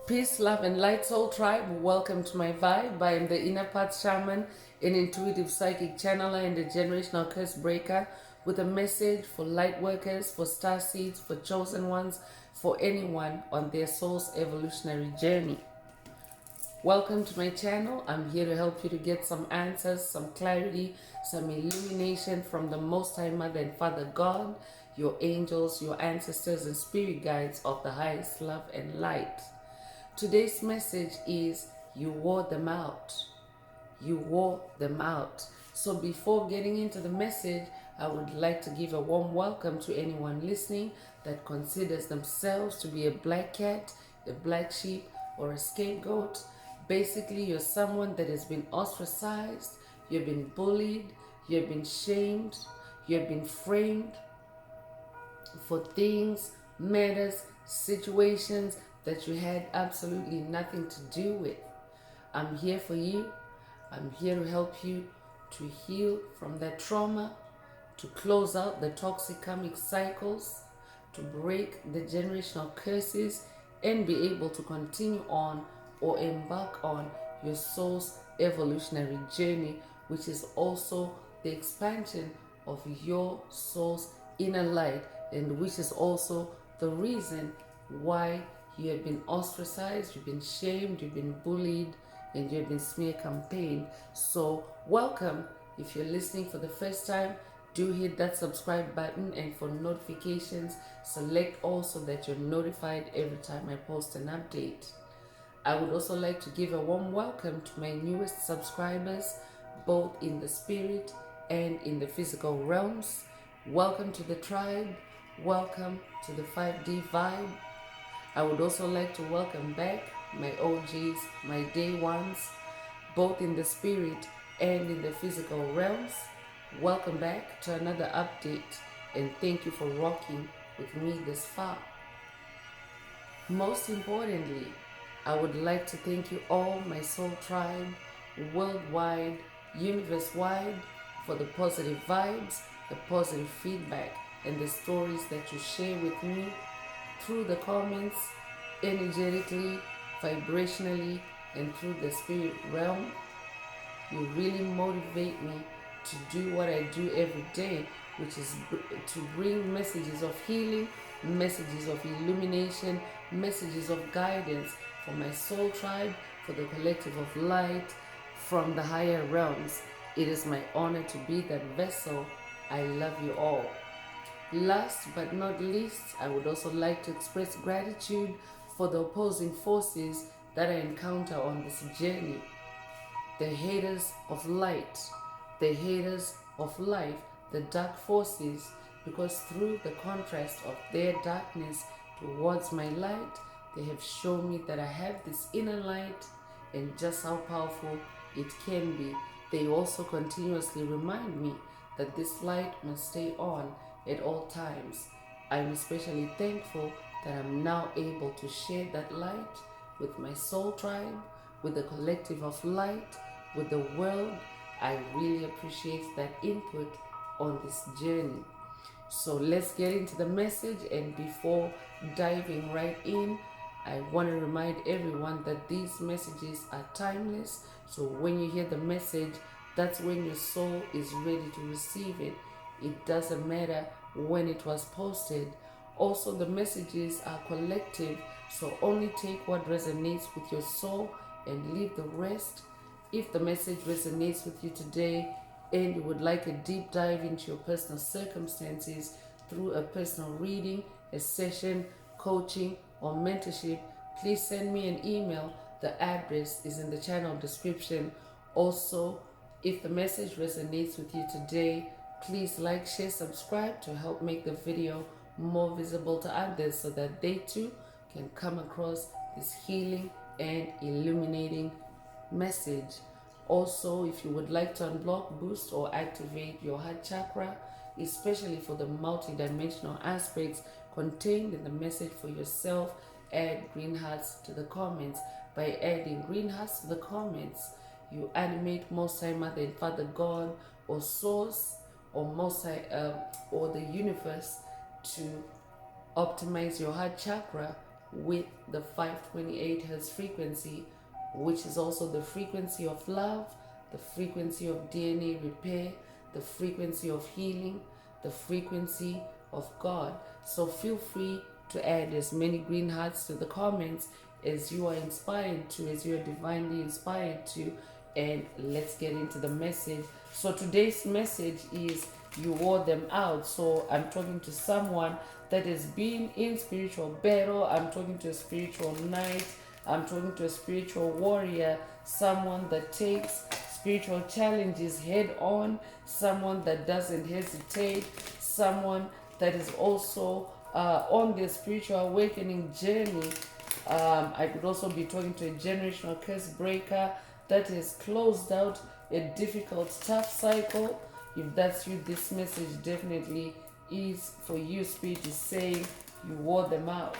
Peace, love, and light, soul tribe. Welcome to my vibe. I am the inner path shaman, an intuitive psychic channeler, and a generational curse breaker with a message for light workers, for star seeds, for chosen ones, for anyone on their soul's evolutionary journey. Welcome to my channel. I'm here to help you to get some answers, some clarity, some illumination from the Most High Mother and Father God, your angels, your ancestors, and spirit guides of the highest love and light. Today's message is you wore them out. You wore them out. So before getting into the message, I would like to give a warm welcome to anyone listening that considers themselves to be a black cat, a black sheep, or a scapegoat. Basically, you're someone that has been ostracized, you've been bullied, you've been shamed, you've been framed for things, matters, situations that you had absolutely nothing to do with. I'm here for you. I'm here to help you to heal from that trauma, to close out the toxic karmic cycles, to break the generational curses, and be able to continue on or embark on your soul's evolutionary journey, which is also the expansion of your soul's inner light, and which is also the reason why you have been ostracized, you've been shamed, you've been bullied, and you've been smear campaigned. So welcome. If you're listening for the first time, do hit that subscribe button, and for notifications, select all so that you're notified every time I post an update. I would also like to give a warm welcome to my newest subscribers, both in the spirit and in the physical realms. Welcome to the tribe. Welcome to the 5D vibe. I would also like to welcome back my OGs, my day ones, both in the spirit and in the physical realms. Welcome back to another update, and thank you for rocking with me this far. Most importantly, I would like to thank you all, my soul tribe, worldwide, universe-wide, for the positive vibes, the positive feedback, and the stories that you share with me through the comments, energetically, vibrationally, and through the spirit realm. You really motivate me to do what I do every day, which is to bring messages of healing, messages of illumination, messages of guidance for my soul tribe, for the collective of light from the higher realms. It is my honor to be that vessel. I love you all. Last but not least, I would also like to express gratitude for the opposing forces that I encounter on this journey. The haters of light, the haters of life, the dark forces, because through the contrast of their darkness towards my light, they have shown me that I have this inner light and just how powerful it can be. They also continuously remind me that this light must stay on at all times. I'm especially thankful that I'm now able to share that light with my soul tribe, with the collective of light, with the world. I really appreciate that input on this journey. So let's get into the message, and before diving right in, I want to remind everyone that these messages are timeless. So when you hear the message, that's when your soul is ready to receive it. It doesn't matter when it was posted. Also, the messages are collective, so only take what resonates with your soul and leave the rest. If the message resonates with you today and you would like a deep dive into your personal circumstances through a personal reading, a session, coaching, or mentorship, please send me an email. The address is in the channel description. Also, if the message resonates with you today, please like, share, subscribe to help make the video more visible to others so that they too can come across this healing and illuminating message. Also, if you would like to unblock, boost, or activate your heart chakra, especially for the multidimensional aspects contained in the message for yourself, add green hearts to the comments. By adding green hearts to the comments, you animate Most High Mother and Father God, or Source, or Most High, or the universe to optimize your heart chakra with the 528 hertz frequency, which is also the frequency of love, the frequency of DNA repair, the frequency of healing, the frequency of God. So feel free to add as many green hearts to the comments as you are inspired to, as you are divinely inspired to, and let's get into the message. So today's message is you wore them out. So I'm talking to someone that has been in spiritual battle. I'm talking to a spiritual knight. I'm talking to a spiritual warrior, someone that takes spiritual challenges head on, someone that doesn't hesitate, someone that is also on their spiritual awakening journey. I could also be talking to a generational curse breaker that has closed out a difficult, tough cycle. If that's you, this message definitely is for you. Spirit is saying you wore them out.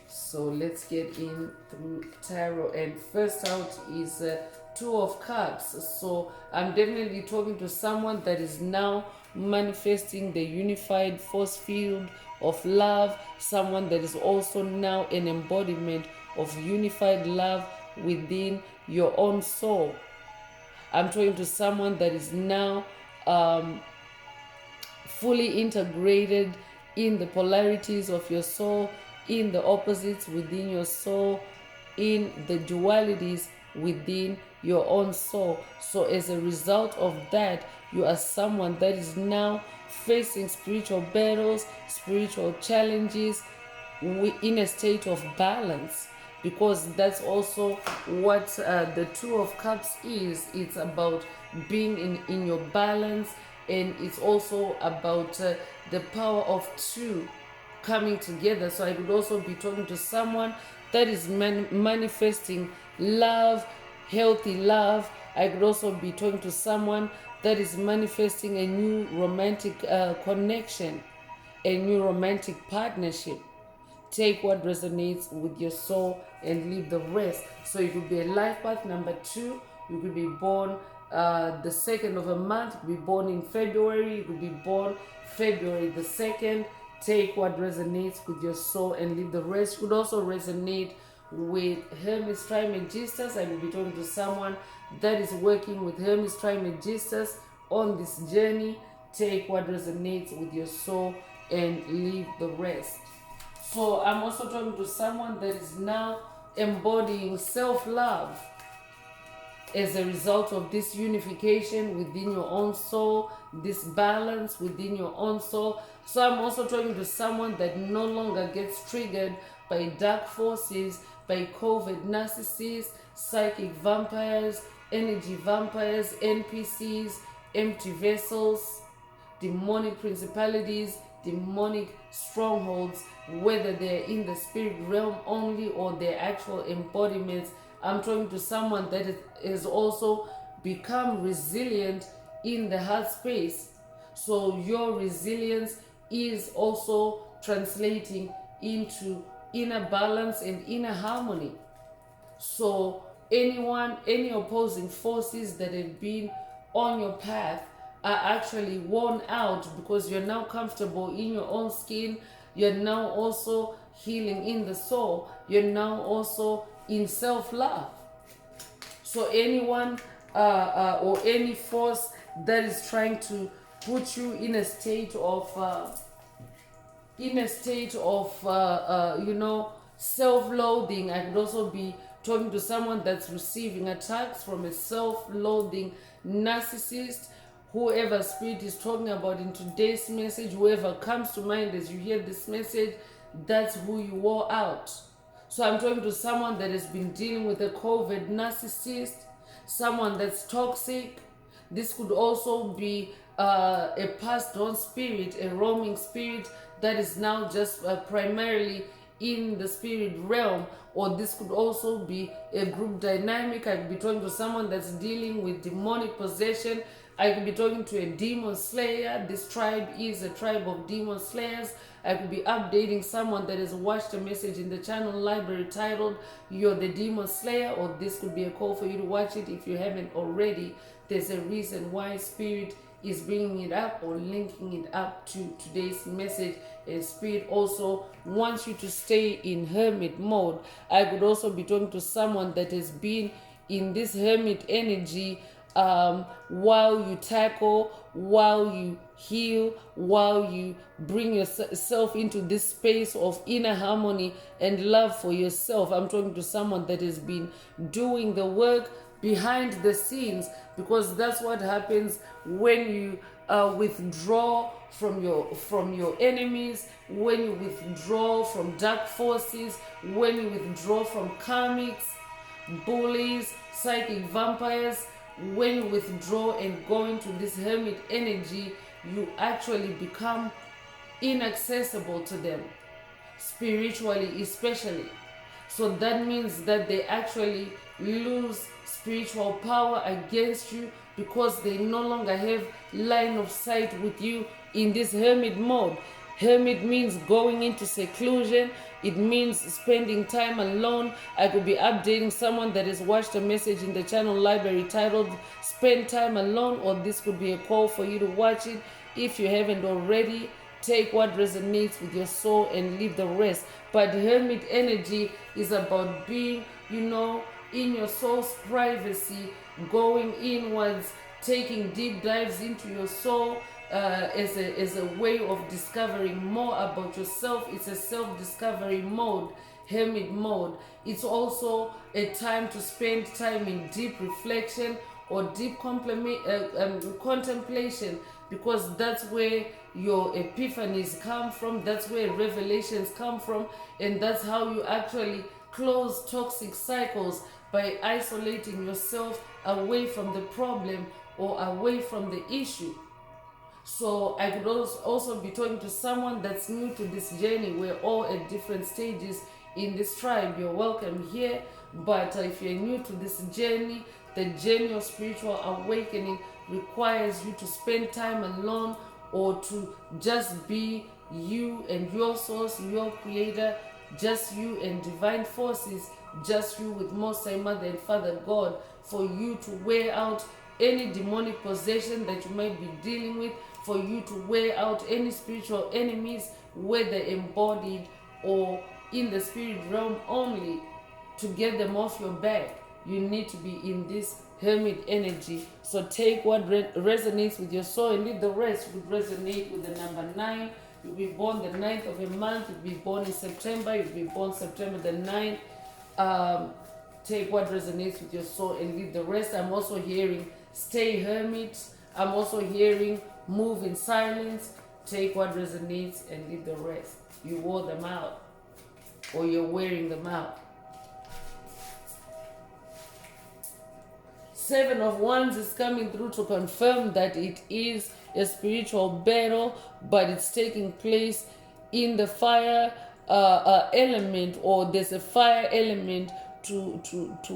So let's get in through tarot. And first out is Two of Cups. So I'm definitely talking to someone that is now manifesting the unified force field of love. Someone that is also now an embodiment of unified love within your own soul. I'm talking to someone that is now fully integrated in the polarities of your soul, in the opposites within your soul, in the dualities within your own soul. So as a result of that, you are someone that is now facing spiritual battles, spiritual challenges in a state of balance, because that's also what the Two of Cups is. It's about being in your balance, and it's also about the power of two coming together. So I could also be talking to someone that is manifesting love, healthy love. I could also be talking to someone that is manifesting a new romantic connection, a new romantic partnership. Take what resonates with your soul and leave the rest. So it could be a life path number 2. You could be born the 2nd of a month. You could be born in February. You could be born February the 2nd. Take what resonates with your soul and leave the rest. You could also resonate with Hermes Trismegistus. I will be talking to someone that is working with Hermes Trismegistus on this journey. Take what resonates with your soul and leave the rest. So I'm also talking to someone that is now embodying self-love as a result of this unification within your own soul, this balance within your own soul. So I'm also talking to someone that no longer gets triggered by dark forces, by COVID narcissists, psychic vampires, energy vampires, NPCs, empty vessels, demonic principalities, demonic strongholds, whether they're in the spirit realm only or they're actual embodiments. I'm talking to someone that has also become resilient in the heart space. So your resilience is also translating into inner balance and inner harmony. So any opposing forces that have been on your path are actually worn out, because you're now comfortable in your own skin. You're now also healing in the soul. You're now also in self-love. So anyone or any force that is trying to put you in a state of self-loathing. I could also be talking to someone that's receiving attacks from a self-loathing narcissist. Whoever spirit is talking about in today's message, whoever comes to mind as you hear this message, that's who you wore out. So I'm talking to someone that has been dealing with a COVID narcissist, someone that's toxic. This could also be a passed on spirit, a roaming spirit that is now just primarily in the spirit realm, or this could also be a group dynamic. I could be talking to someone that's dealing with demonic possession. I could be talking to a demon slayer. This tribe is a tribe of demon slayers. I could be updating someone that has watched a message in the channel library titled "You're the Demon Slayer," or this could be a call for you to watch it if you haven't already. there's a reason why Spirit is bringing it up or linking it up to today's message. And Spirit also wants you to stay in hermit mode. I could also be talking to someone that has been in this hermit energy, while you tackle, while you heal, while you bring yourself into this space of inner harmony and love for yourself. I'm talking to someone that has been doing the work behind the scenes, because that's what happens when you withdraw from your enemies, when you withdraw from dark forces, when you withdraw from karmics, bullies, psychic vampires. When you withdraw and go into this hermit energy, you actually become inaccessible to them, spiritually especially. So that means that they actually lose spiritual power against you, because they no longer have line of sight with you in this hermit mode. Hermit means going into seclusion. It means spending time alone. I could be updating someone that has watched a message in the channel library titled Spend Time Alone, or this could be a call for you to watch it if you haven't already. Take what resonates with your soul and leave the rest. But hermit energy is about being, in your soul's privacy, going inwards, taking deep dives into your soul, as a way of discovering more about yourself. It's a self-discovery mode, hermit mode. It's also a time to spend time in deep reflection or deep contemplation, because that's where your epiphanies come from, that's where revelations come from, and that's how you actually close toxic cycles, by isolating yourself away from the problem or away from the issue. So I could also be talking to someone that's new to this journey. We're all at different stages in this tribe. You're welcome here. But if you're new to this journey, the journey of spiritual awakening requires you to spend time alone, or to just be you and your source, your creator, just you and divine forces, just you with Most High Mother and Father God, for you to wear out any demonic possession that you might be dealing with, for you to wear out any spiritual enemies, whether embodied or in the spirit realm only. To get them off your back, you need to be in this hermit energy. So take what resonates with your soul and leave the rest. Would resonate with the number 9. You'll be born the 9th of a month. You'll be born in September. You'll be born September the 9th. Take what resonates with your soul and leave the rest. I'm also hearing stay hermit. I'm also hearing move in silence. Take what resonates and leave the rest. You wore them out, or you're wearing them out. 7 of Wands is coming through to confirm that it is a spiritual battle, but it's taking place in the fire element, or there's a fire element to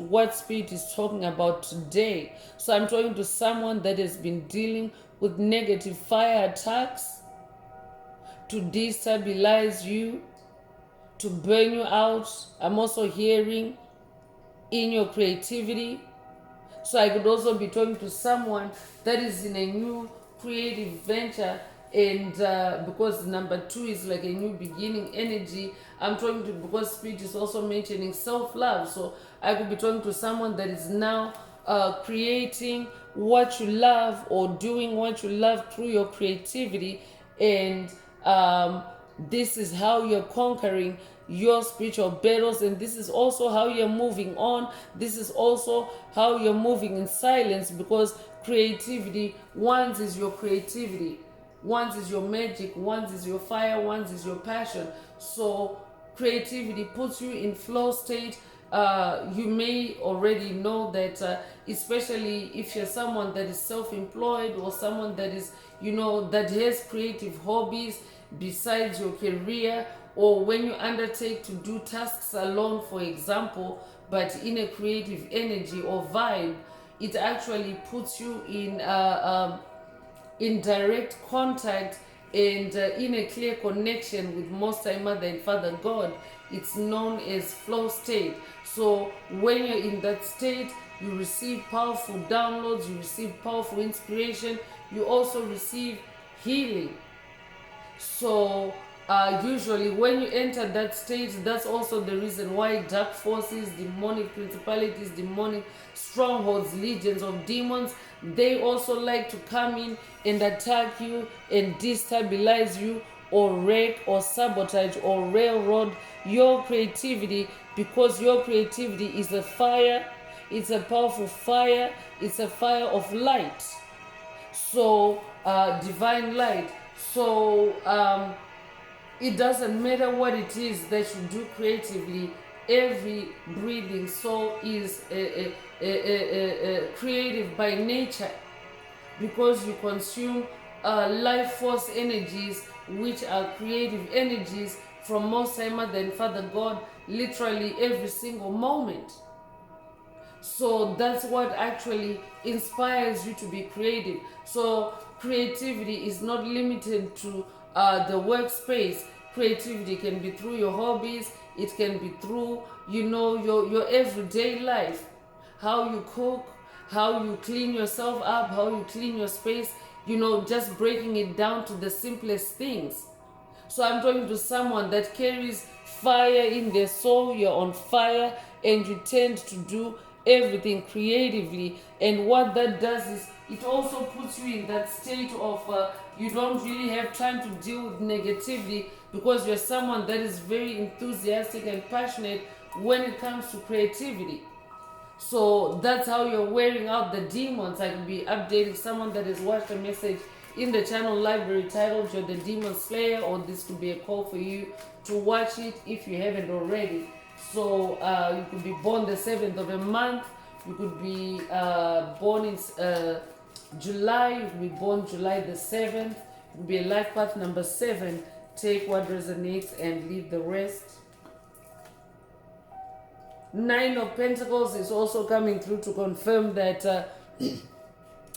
what Spirit is talking about today. So I'm talking to someone that has been dealing with negative fire attacks to destabilize you, to burn you out. I'm also hearing in your creativity. So I could also be talking to someone that is in a new creative venture, and because number 2 is like a new beginning energy, I'm talking to, because Spirit is also mentioning self-love. So I could be talking to someone that is now creating what you love, or doing what you love through your creativity, and this is how you're conquering your spiritual battles, and this is also how you're moving on. This is also how you're moving in silence, because creativity, Wands is your creativity, Wands is your magic, Wands is your fire, Wands is your passion. So creativity puts you in flow state. You may already know that, especially if you're someone that is self-employed, or someone that is, that has creative hobbies besides your career, or when you undertake to do tasks alone, for example, but in a creative energy or vibe, it actually puts you in direct contact and in a clear connection with Most High Mother and Father God. It's known as flow state. So when you're in that state, you receive powerful downloads, you receive powerful inspiration, you also receive healing. So usually when you enter that stage, that's also the reason why dark forces, demonic principalities, demonic strongholds, legions of demons, they also like to come in and attack you and destabilize you, or wreck or sabotage or railroad your creativity, because your creativity is a fire. It's a powerful fire. It's a fire of light. So divine light. So it doesn't matter what it is that you do creatively. Every breathing soul is creative by nature, because you consume life force energies, which are creative energies from Most High Mother and Father God, literally every single moment. So that's what actually inspires you to be creative. So creativity is not limited to the workspace. Creativity can be through your hobbies. It can be through, your everyday life. How you cook, how you clean yourself up, how you clean your space, just breaking it down to the simplest things. So I'm talking to someone that carries fire in their soul. You're on fire and you tend to do everything creatively. And what that does is it also puts you in that state of you don't really have time to deal with negativity, because you're someone that is very enthusiastic and passionate when it comes to creativity. So that's how you're wearing out the demons. I could be updating someone that has watched a message in the channel library titled You're the Demon Slayer, or this could be a call for you to watch it if you haven't already. So you could be born the 7th of a month, you could be born in July, you could be born July the 7th, it could be a life path number 7. Take what resonates and leave the rest. 9 of Pentacles is also coming through to confirm that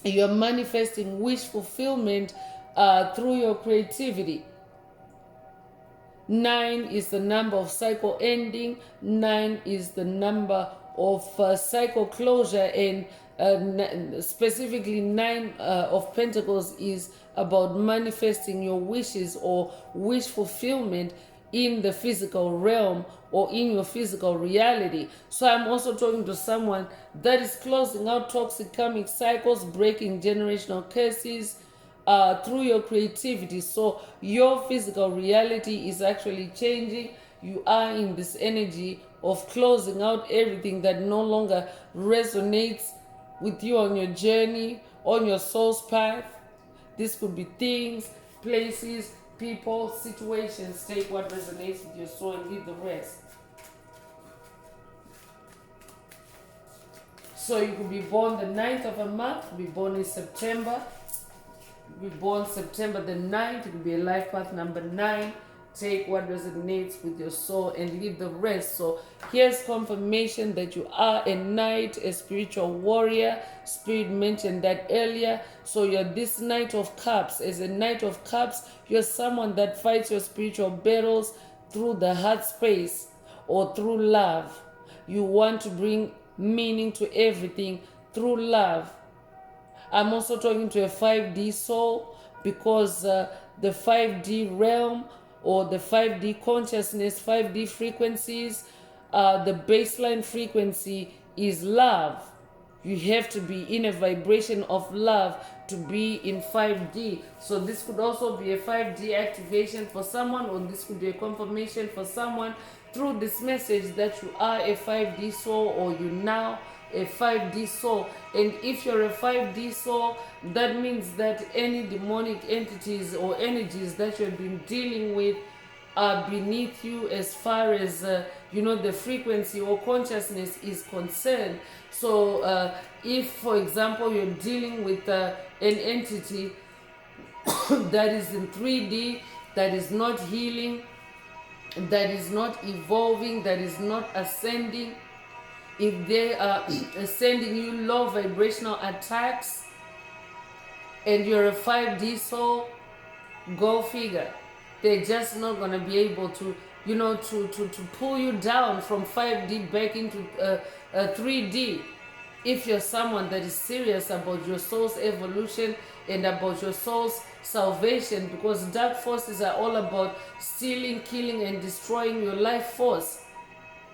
you're manifesting wish fulfillment through your creativity. 9 is the number of cycle ending. 9 is the number of cycle closure, and specifically 9 of Pentacles is about manifesting your wishes or wish fulfillment in the physical realm or in your physical reality. So I'm also talking to someone that is closing out toxic karmic cycles, breaking generational curses through your creativity. So your physical reality is actually changing. You are in this energy of closing out everything that no longer resonates with you on your journey, on your soul's path. This could be things, places, people, situations. Take what resonates with your soul and leave the rest. So you could be born the 9th of a month, be born in September, be born September the 9th, it could be a life path number 9. Take what resonates with your soul and leave the rest. So here's confirmation that you are a knight, a spiritual warrior. Spirit mentioned that earlier. So you're this Knight of Cups. As a Knight of Cups, you're someone that fights your spiritual battles through the heart space or through love. You want to bring meaning to everything through love. I'm also talking to a 5D soul, because the 5D realm or the 5D consciousness, 5D frequencies, the baseline frequency is love. You have to be in a vibration of love to be in 5D. So this could also be a 5D activation for someone, or this could be a confirmation for someone through this message that you are a 5D soul, or you now a 5D soul. And if you're a 5D soul, that means that any demonic entities or energies that you've been dealing with are beneath you as far as the frequency or consciousness is concerned. So if, for example, you're dealing with an entity that is in 3D, that is not healing, that is not evolving, that is not ascending, if they are sending you low vibrational attacks and you're a 5D soul, go figure. They're just not going to be able to, to pull you down from 5D back into 3D. if you're someone that is serious about your soul's evolution and about your soul's salvation, because dark forces are all about stealing, killing, and destroying your life force,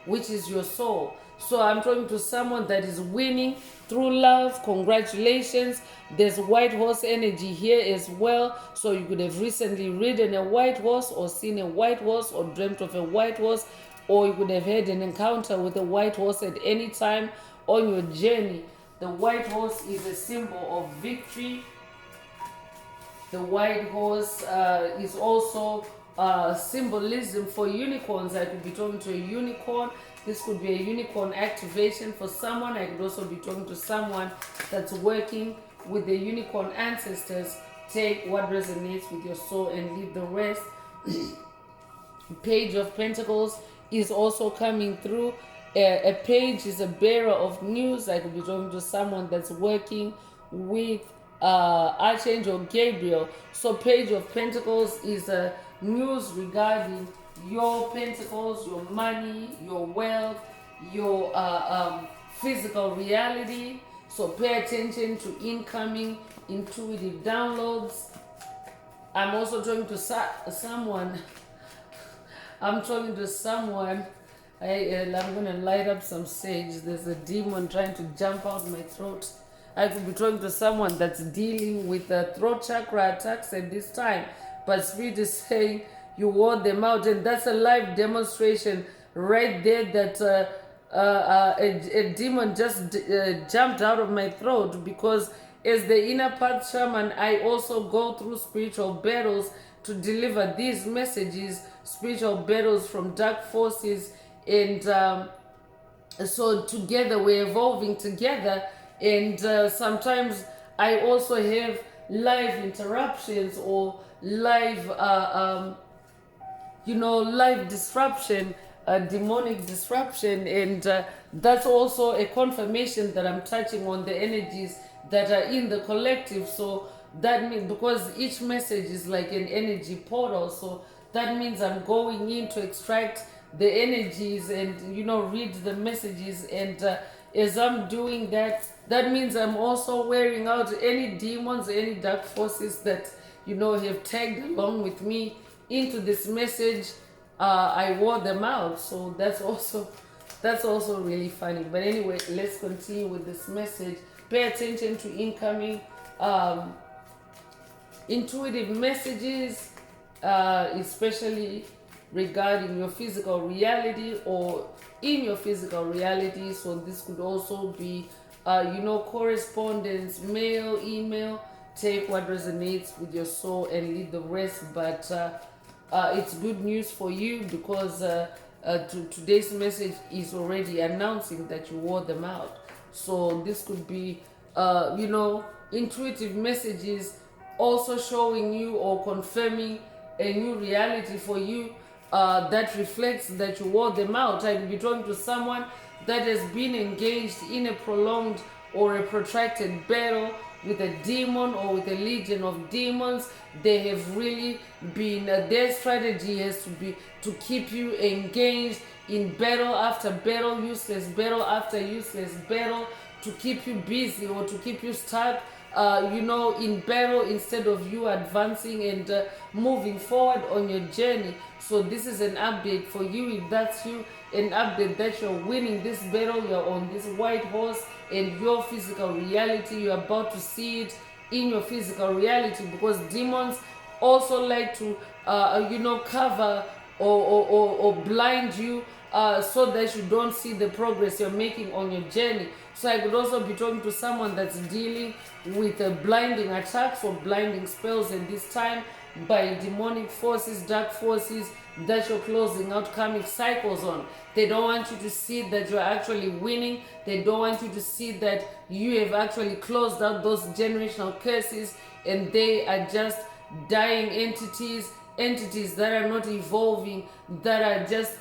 which is your soul. So I'm talking to someone that is winning through love. Congratulations. There's white horse energy here as well. So you could have recently ridden a white horse, or seen a white horse, or dreamt of a white horse, or you could have had an encounter with a white horse at any time on your journey. The white horse is a symbol of victory. The white horse is also symbolism for unicorns. I could be talking to a unicorn. This could be a unicorn activation for someone. I could also be talking to someone that's working with the unicorn ancestors. Take what resonates with your soul and leave the rest. Page of Pentacles is also coming through. A page is a bearer of news. I could be talking to someone that's working with Archangel Gabriel. So Page of Pentacles is a news regarding your pentacles, your money, your wealth, your physical reality. So pay attention to incoming intuitive downloads. I'm also talking to someone. I'm talking to someone. I'm going to light up some sage. There's a demon trying to jump out my throat. I could be talking to someone that's dealing with throat chakra attacks at this time. But Spirit is saying you ward them out. And that's a live demonstration right there that a demon just jumped out of my throat. Because as the inner path shaman, I also go through spiritual battles to deliver these messages, spiritual battles from dark forces. And so together we're evolving together. And sometimes I also have live interruptions or live, live disruption, demonic disruption. And that's also a confirmation that I'm touching on the energies that are in the collective. So that means, because each message is like an energy portal, so that means I'm going in to extract the energies and read the messages. And as I'm doing that, that means I'm also wearing out any demons, any dark forces that have tagged along with me into this message. I wore them out. So that's also really funny. But anyway, let's continue with this message. Pay attention to incoming intuitive messages, especially regarding your physical reality or in your physical reality. So this could also be correspondence, mail, email. Take what resonates with your soul and leave the rest. But it's good news for you, because today's message is already announcing that you wore them out. So this could be intuitive messages also showing you or confirming a new reality for you that reflects that you wore them out. I will be talking to someone that has been engaged in a prolonged or a protracted battle with a demon or with a legion of demons. They have really been, their strategy has to be to keep you engaged in battle after battle, useless battle after useless battle, to keep you busy or to keep you stuck in battle, instead of you advancing and moving forward on your journey. So this is an update for you. If that's you, an update that you're winning this battle, you're on this white horse, and your physical reality, you're about to see it in your physical reality, because demons also like to cover or blind you so that you don't see the progress you're making on your journey. So I could also be talking to someone that's dealing with blinding attacks or blinding spells, and this time by demonic forces, dark forces that you're closing out karmic cycles on. They don't want you to see that you're actually winning. They don't want you to see that you have actually closed out those generational curses, and they are just dying entities that are not evolving, that are just,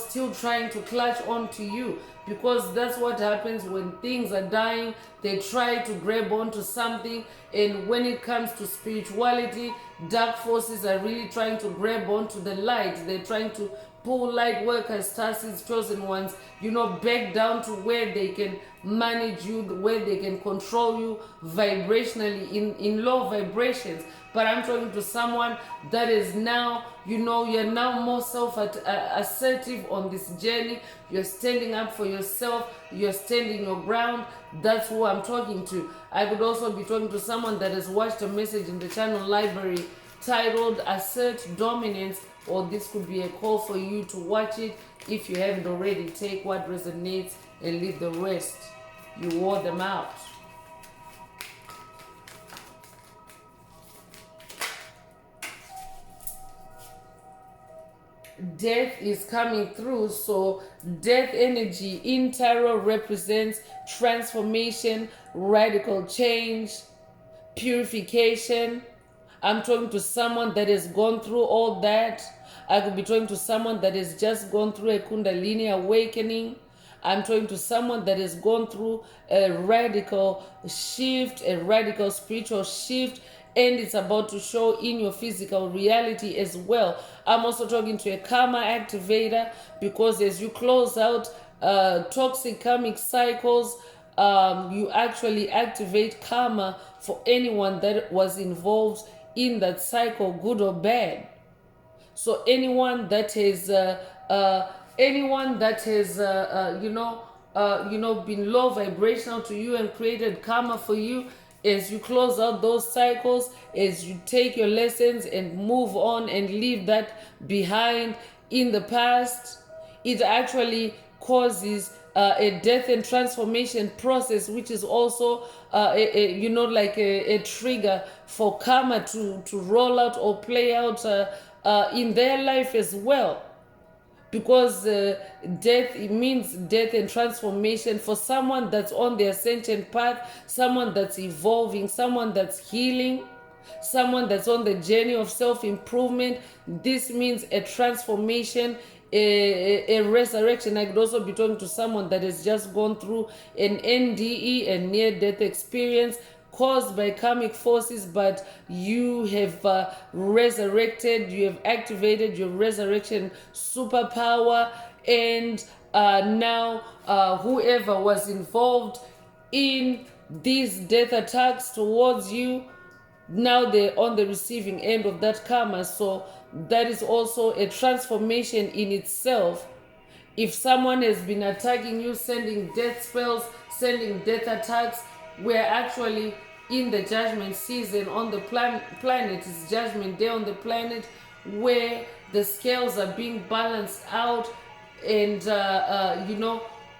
still trying to clutch on to you, because that's what happens when things are dying. They try to grab onto something, and when it comes to spirituality, dark forces are really trying to grab onto the light. They're trying to pull light workers, Tarsis, chosen ones, back down to where they can manage you, where they can control you vibrationally in low vibrations. But I'm talking to someone that is now, you're now more self-assertive on this journey. You're standing up for yourself. You're standing your ground. That's who I'm talking to. I could also be talking to someone that has watched a message in the channel library titled Assert Dominance, or this could be a call for you to watch it if you haven't already. Take what resonates and leave the rest. You wore them out. Death is coming through, so death energy in tarot represents transformation, radical change, purification. I'm talking to someone that has gone through all that. I could be talking to someone that has just gone through a Kundalini awakening. I'm talking to someone that has gone through a radical shift, a radical spiritual shift, and it's about to show in your physical reality as well. I'm also talking to a karma activator, because as you close out toxic karmic cycles, you actually activate karma for anyone that was involved in that cycle, good or bad. So anyone that has been low vibrational to you and created karma for you, as you close out those cycles, as you take your lessons and move on and leave that behind in the past, it actually causes a death and transformation process, which is also a trigger for karma to roll out or play out in their life as well. Because death, it means death and transformation for someone that's on the ascension path, someone that's evolving, someone that's healing, someone that's on the journey of self-improvement. This means a transformation, a resurrection. I could also be talking to someone that has just gone through an NDE, a near-death experience caused by karmic forces, but you have resurrected, you have activated your resurrection superpower, and now whoever was involved in these death attacks towards you, now they're on the receiving end of that karma. So that is also a transformation in itself. If someone has been attacking you, sending death spells, sending death attacks, we're actually in the judgment season on the planet. It's judgment day on the planet, where the scales are being balanced out, and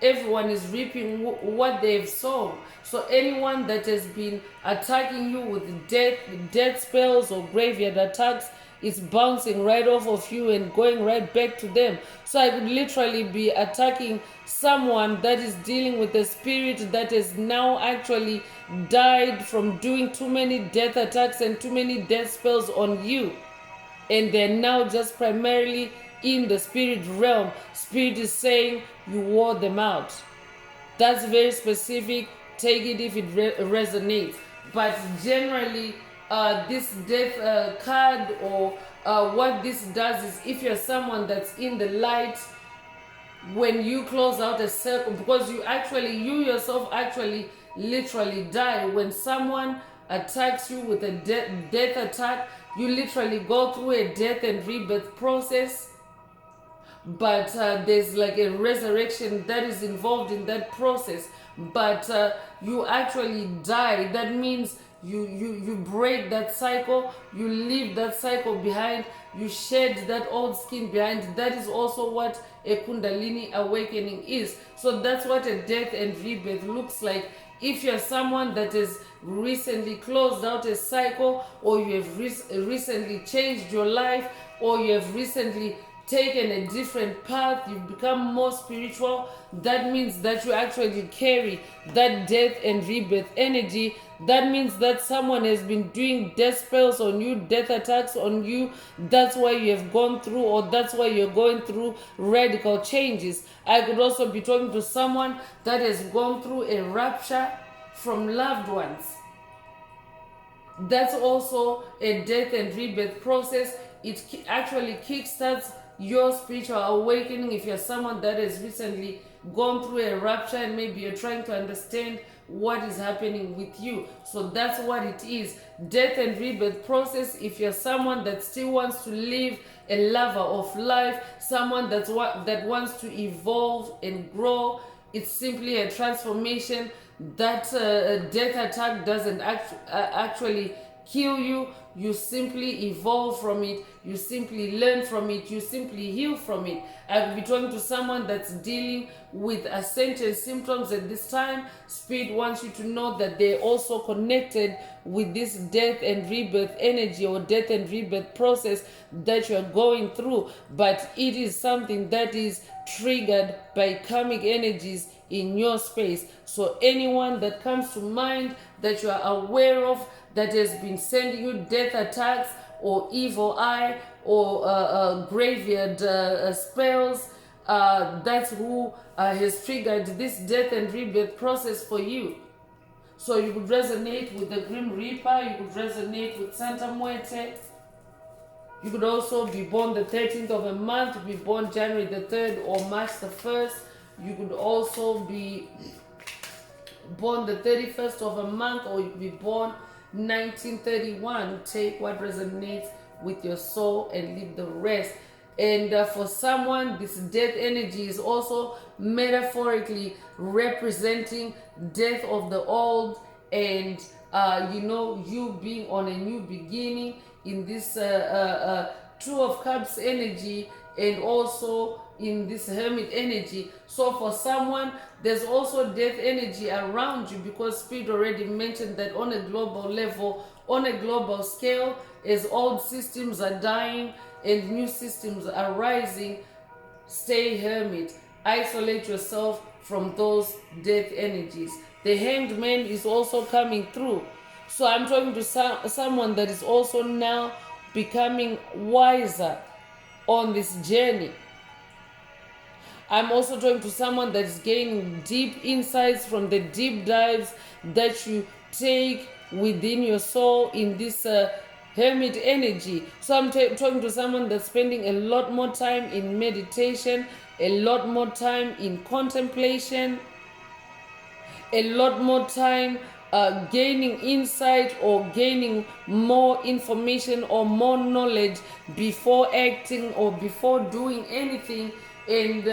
everyone is reaping what they've sown. So anyone that has been attacking you with death spells or graveyard attacks, it's bouncing right off of you and going right back to them. So I could literally be attacking someone that is dealing with a spirit that has now actually died from doing too many death attacks and too many death spells on you. And they're now just primarily in the spirit realm. Spirit is saying you wore them out. That's very specific. Take it if it resonates. But generally, this death card, or what this does is, if you're someone that's in the light, when you close out a circle, because you yourself actually literally die. When someone attacks you with a death attack, you literally go through a death and rebirth process, but there's like a resurrection that is involved in that process. But you actually die. That means you break that cycle, you leave that cycle behind, you shed that old skin behind. That is also what a Kundalini awakening is. So that's what a death and rebirth looks like. If you're someone that has recently closed out a cycle, or you have recently changed your life, or you have recently taken a different path, you've become more spiritual, that means that you actually carry that death and rebirth energy. That means that someone has been doing death spells on you, death attacks on you. That's why you have gone through, or that's why you're going through radical changes. I could also be talking to someone that has gone through a rupture from loved ones. That's also a death and rebirth process. It actually kickstarts your spiritual awakening. If you're someone that has recently gone through a rupture and maybe you're trying to understand what is happening with you, so that's what it is, death and rebirth process. If you're someone that still wants to live a lover of life, someone that wants to evolve and grow, it's simply a transformation. That death attack doesn't actually kill you. You simply evolve from it, you simply learn from it, you simply heal from it. I will be talking to someone that's dealing with Ascension symptoms at this time. Spirit wants you to know that they're also connected with this death and rebirth energy, or death and rebirth process that you're going through, but it is something that is triggered by karmic energies in your space. So anyone that comes to mind that you are aware of that has been sending you death attacks or evil eye or graveyard spells, that's who has triggered this death and rebirth process for you. So you could resonate with the Grim Reaper, you could resonate with Santa Muerte. You could also be born the 13th of a month, be born January the 3rd or March the 1st. You could also be born the 31st of a month, or you could be born 1931. Take what resonates with your soul and leave the rest. And for someone, this death energy is also metaphorically representing death of the old, and you being on a new beginning in this Two of Cups energy, and also in this Hermit energy. So for someone, there's also death energy around you, because Spirit already mentioned that on a global level, on a global scale, as old systems are dying and new systems are rising, stay hermit. Isolate yourself from those death energies. The Hanged Man is also coming through. So I'm talking to someone that is also now becoming wiser on this journey. I'm also talking to someone that is gaining deep insights from the deep dives that you take within your soul in this hermit energy. So I'm talking to someone that's spending a lot more time in meditation, a lot more time in contemplation, a lot more time gaining insight or gaining more information or more knowledge before acting or before doing anything. And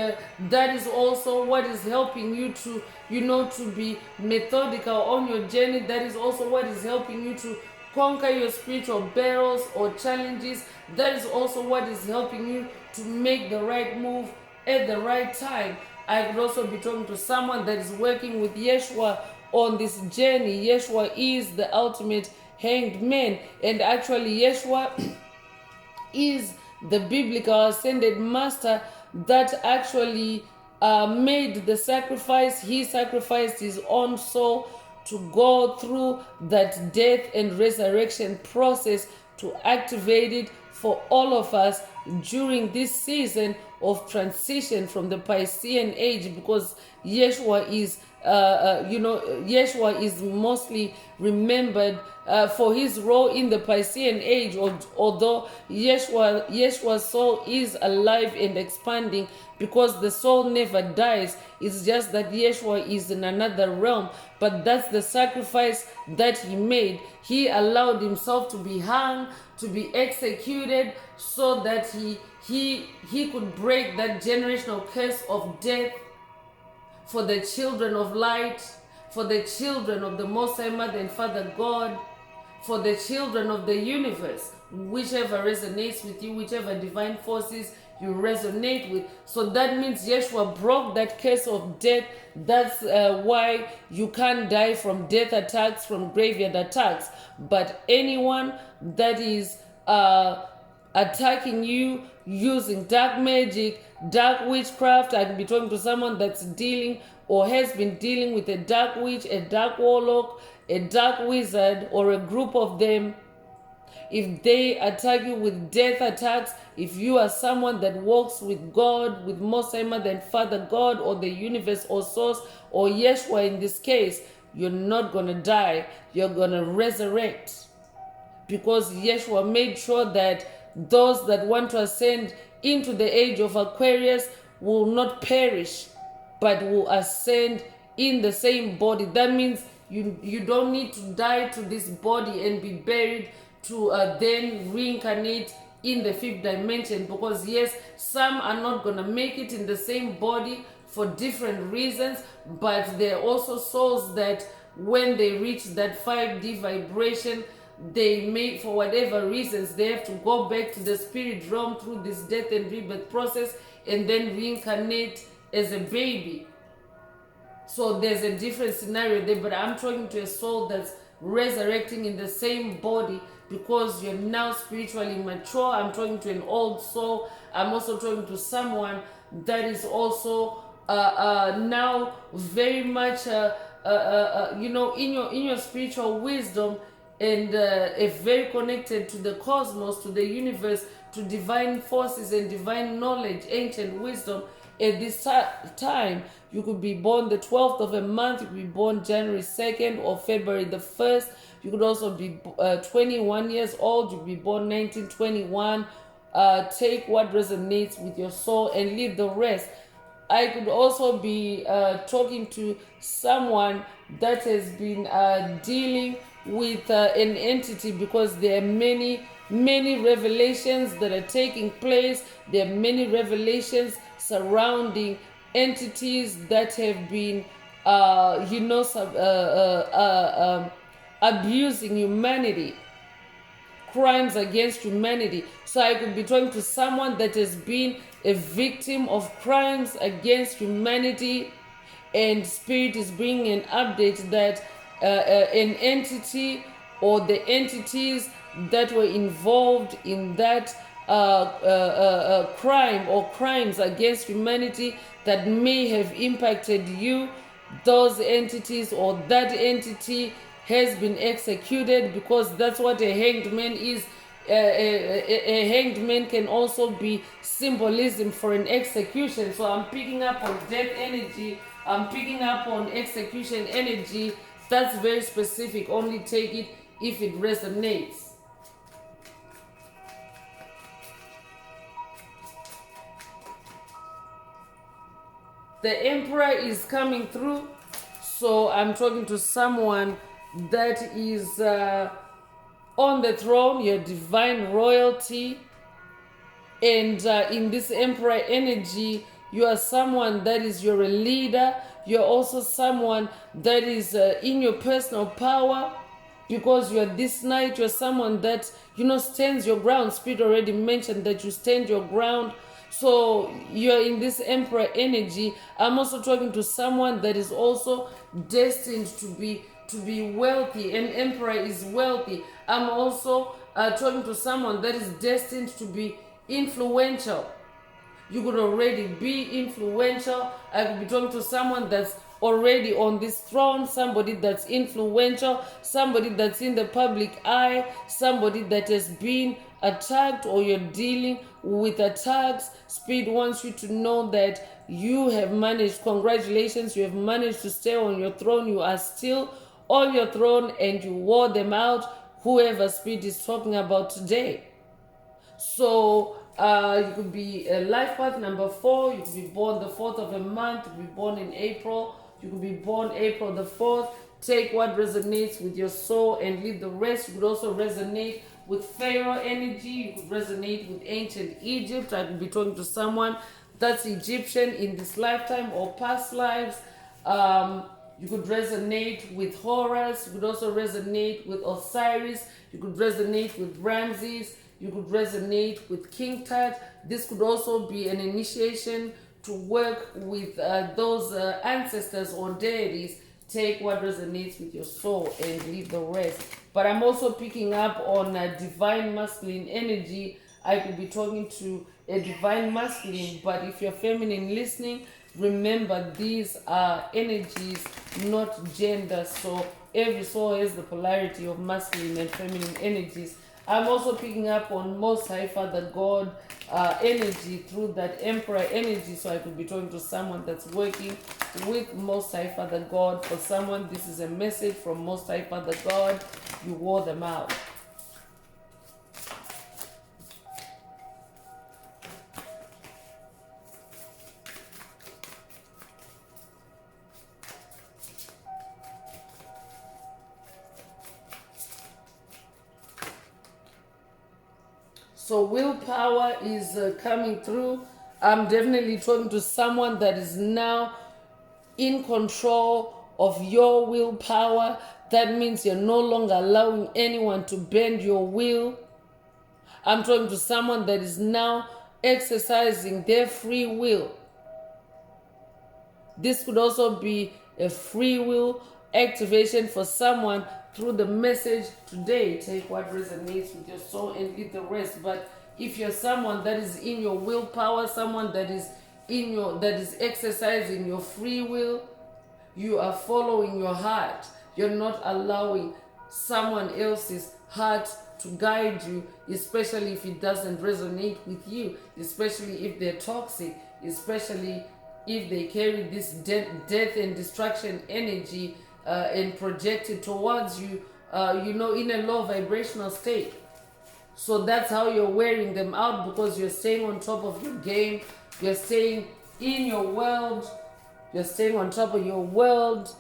that is also what is helping you to, to be methodical on your journey. That is also what is helping you to conquer your spiritual battles or challenges. That is also what is helping you to make the right move at the right time. I could also be talking to someone that is working with Yeshua on this journey. Yeshua is the ultimate hanged man, and actually Yeshua is the biblical ascended master that actually made the sacrifice. He sacrificed his own soul to go through that death and resurrection process, to activate it for all of us during this season of transition from the Piscean age, because Yeshua is Yeshua is mostly remembered for his role in the Piscean age, although Yeshua's soul is alive and expanding, because the soul never dies. It's just that Yeshua is in another realm, but that's the sacrifice that he made. He allowed himself to be hung, to be executed, so that he could break that generational curse of death for the children of light, for the children of the Most High Mother and Father God, for the children of the universe, whichever resonates with you, whichever divine forces you resonate with. So that means Yeshua broke that curse of death. That's why you can't die from death attacks, from graveyard attacks. But anyone that is attacking you using dark magic, dark witchcraft. I could be talking to someone that's dealing or has been dealing with a dark witch, a dark warlock, a dark wizard, or a group of them. If they attack you with death attacks, if you are someone that walks with God, with Most High than Father God or the universe or source or Yeshua in this case, you're not going to die. You're going to resurrect. Because Yeshua made sure that those that want to ascend into the age of Aquarius will not perish, but will ascend in the same body. That means you don't need to die to this body and be buried to then reincarnate in the fifth dimension, because yes, some are not going to make it in the same body for different reasons, but there are also souls that when they reach that 5D vibration, they may, for whatever reasons, they have to go back to the spirit realm through this death and rebirth process and then reincarnate as a baby. So there's a different scenario there, but I'm talking to a soul that's resurrecting in the same body because you're now spiritually mature. I'm talking to an old soul. I'm also talking to someone that is also now very much in your spiritual wisdom, and very connected to the cosmos, to the universe, to divine forces and divine knowledge, ancient wisdom. At this time, you could be born the 12th of a month, you could be born January 2nd or February the 1st. You could also be 21 years old, you could be born 1921. Take what resonates with your soul and leave the rest. I could also be talking to someone that has been dealing with an entity, because there are many revelations that are taking place. There are many revelations surrounding entities that have been abusing humanity, crimes against humanity. So I could be talking to someone that has been a victim of crimes against humanity, and spirit is bringing an update that an entity or the entities that were involved in that crime or crimes against humanity that may have impacted you, those entities or that entity has been executed, because that's what a hanged man is. A hanged man can also be symbolism for an execution. So I'm picking up on death energy, I'm picking up on execution energy. That's very specific. Only take it if it resonates. The Emperor is coming through. So I'm talking to someone that is on the throne, your divine royalty. And in this Emperor energy, you are someone that is, you're a leader. You're also someone that is in your personal power, because you're this night, you're someone that, stands your ground. Spirit already mentioned that you stand your ground. So you're in this Emperor energy. I'm also talking to someone that is also destined to be wealthy. An Emperor is wealthy. I'm also talking to someone that is destined to be influential. You could already be influential. I could be talking to someone that's already on this throne, somebody that's influential, somebody that's in the public eye, somebody that has been attacked, or you're dealing with attacks. Spirit wants you to know that you have managed. Congratulations, you have managed to stay on your throne. You are still on your throne and you wore them out, whoever Spirit is talking about today. So you could be a life path number 4. You could be born the 4th of a month. You could be born in April. You could be born April the 4th. Take what resonates with your soul and leave the rest. You could also resonate with Pharaoh energy. You could resonate with ancient Egypt. I could be talking to someone that's Egyptian in this lifetime or past lives. You could resonate with Horus. You could also resonate with Osiris. You could resonate with Ramses. You could resonate with King Tut. This could also be an initiation to work with those ancestors or deities. Take what resonates with your soul and leave the rest. But I'm also picking up on divine masculine energy. I could be talking to a divine masculine, but if you're feminine listening, remember these are energies, not gender. So every soul has the polarity of masculine and feminine energies. I'm also picking up on Most High Father God energy through that Emperor energy. So I could be talking to someone that's working with Most High Father God. For someone, this is a message from Most High Father God. You wore them out. So willpower is coming through. I'm definitely talking to someone that is now in control of your willpower. That means you're no longer allowing anyone to bend your will. I'm talking to someone that is now exercising their free will. This could also be a free will activation for someone through the message today. Take what resonates with your soul and leave the rest. But if you're someone that is in your willpower, someone that is exercising your free will, you are following your heart. You're not allowing someone else's heart to guide you, especially if it doesn't resonate with you, especially if they're toxic, especially if they carry this death and destruction energy and project it towards you, in a low vibrational state. So that's how you're wearing them out, because you're staying on top of your game, you're staying in your world, you're staying on top of your world,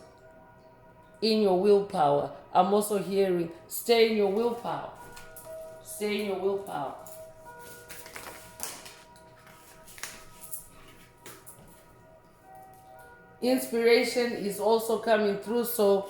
in your willpower. I'm also hearing stay in your willpower. Stay in your willpower. Inspiration is also coming through. So,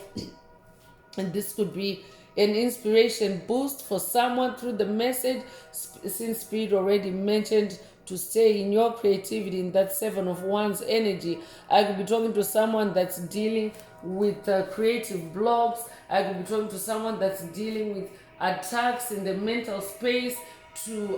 and this could be an inspiration boost for someone through the message, since Spirit already mentioned to stay in your creativity, in that Seven of Wands energy. I could be talking to someone that's dealing with creative blocks. I could be talking to someone that's dealing with attacks in the mental space to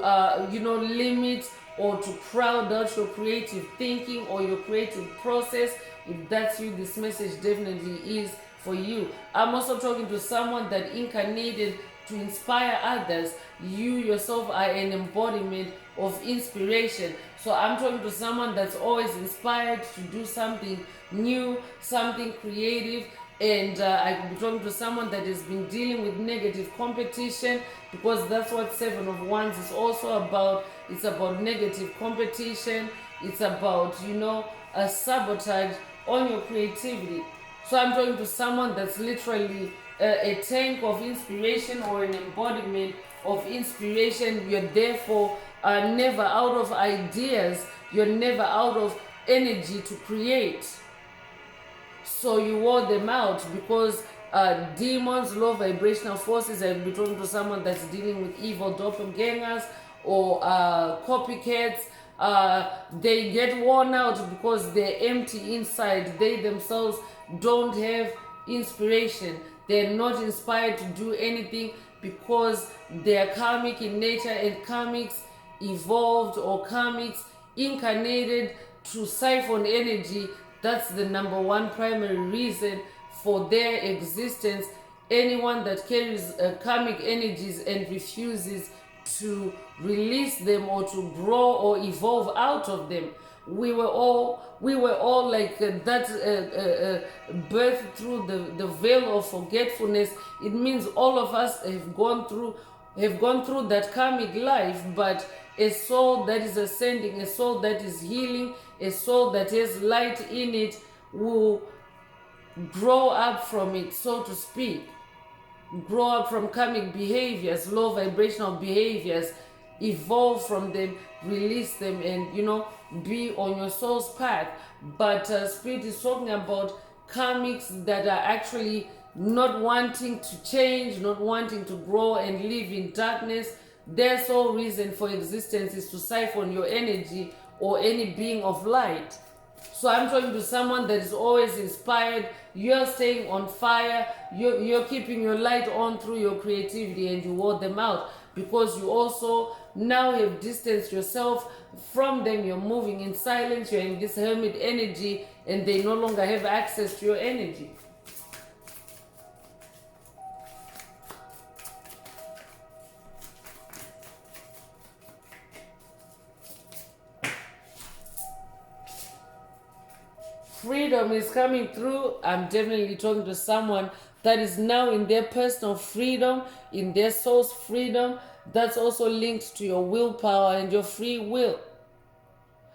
limit or to crowd out your creative thinking or your creative process. If that's you, this message definitely is for you. I'm also talking to someone that incarnated to inspire others. You yourself are an embodiment of inspiration. So I'm talking to someone that's always inspired to do something new, something creative. And I could be talking to someone that has been dealing with negative competition, because that's what Seven of Wands is also about. It's about negative competition. It's about, a sabotage on your creativity. So I'm talking to someone that's literally a tank of inspiration or an embodiment of inspiration. You're therefore never out of ideas. You're never out of energy to create. So you wore them out, because demons, low vibrational forces. I'll be talking to someone that's dealing with evil doppelgangers or copycats. They get worn out because they're empty inside. They themselves don't have inspiration. They're not inspired to do anything because they're karmic in nature, and karmics evolved or karmics incarnated to siphon energy. That's the number one primary reason for their existence. Anyone that carries karmic energies and refuses to release them or to grow or evolve out of them. We were all like that birth through the veil of forgetfulness. It means all of us have gone through that karmic life, but a soul that is ascending, a soul that is healing, a soul that has light in it will grow up from it, so to speak. Grow up from karmic behaviors, low vibrational behaviors, evolve from them, release them, and be on your soul's path. But Spirit is talking about karmics that are actually not wanting to change, not wanting to grow and live in darkness. Their sole reason for existence is to siphon your energy or any being of light. So I'm talking to someone that is always inspired. You're staying on fire. You're keeping your light on through your creativity, and you ward them out because you also now have distanced yourself from them. You're moving in silence. You're in this hermit energy, and they no longer have access to your energy. Freedom is coming through. I'm definitely talking to someone that is now in their personal freedom, in their soul's freedom. That's also linked to your willpower and your free will.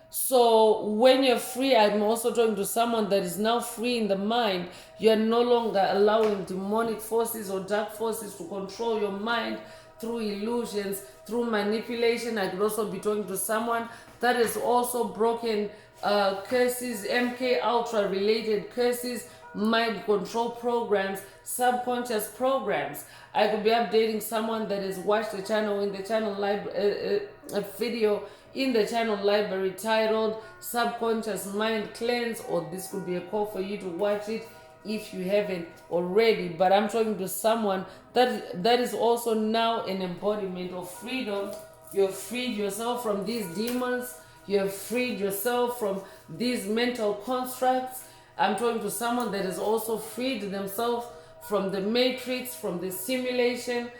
So when you're free, I'm also talking to someone that is now free in the mind. You're no longer allowing demonic forces or dark forces to control your mind through illusions, through manipulation. I could also be talking to someone that is also broken curses, MK Ultra related curses, mind control programs, subconscious programs. I could be updating someone that has watched the channel in the channel a video in the channel library titled Subconscious Mind Cleanse, or this could be a call for you to watch it if you haven't already. But I'm talking to someone that is also now an embodiment of freedom. You've freed yourself from these demons. You've freed yourself from these mental constructs. I'm talking to someone that has also freed themselves from the matrix, from the simulation.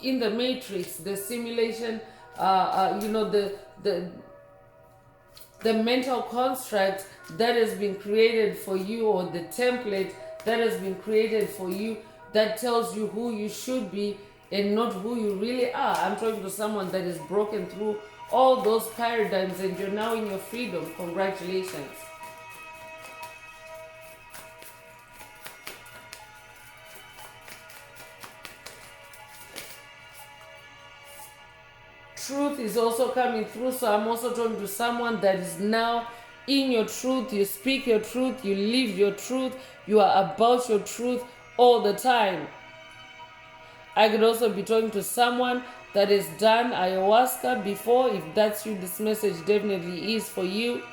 In the matrix, the simulation, the mental construct that has been created for you, or the template that has been created for you, that tells you who you should be and not who you really are. I'm talking to someone that is broken through all those paradigms, and you're now in your freedom. Congratulations. Truth is also coming through, so I'm also talking to someone that is now in your truth. You speak your truth, you live your truth, you are about your truth all the time. I could also be talking to someone that has done ayahuasca before. If that's you, this message definitely is for you.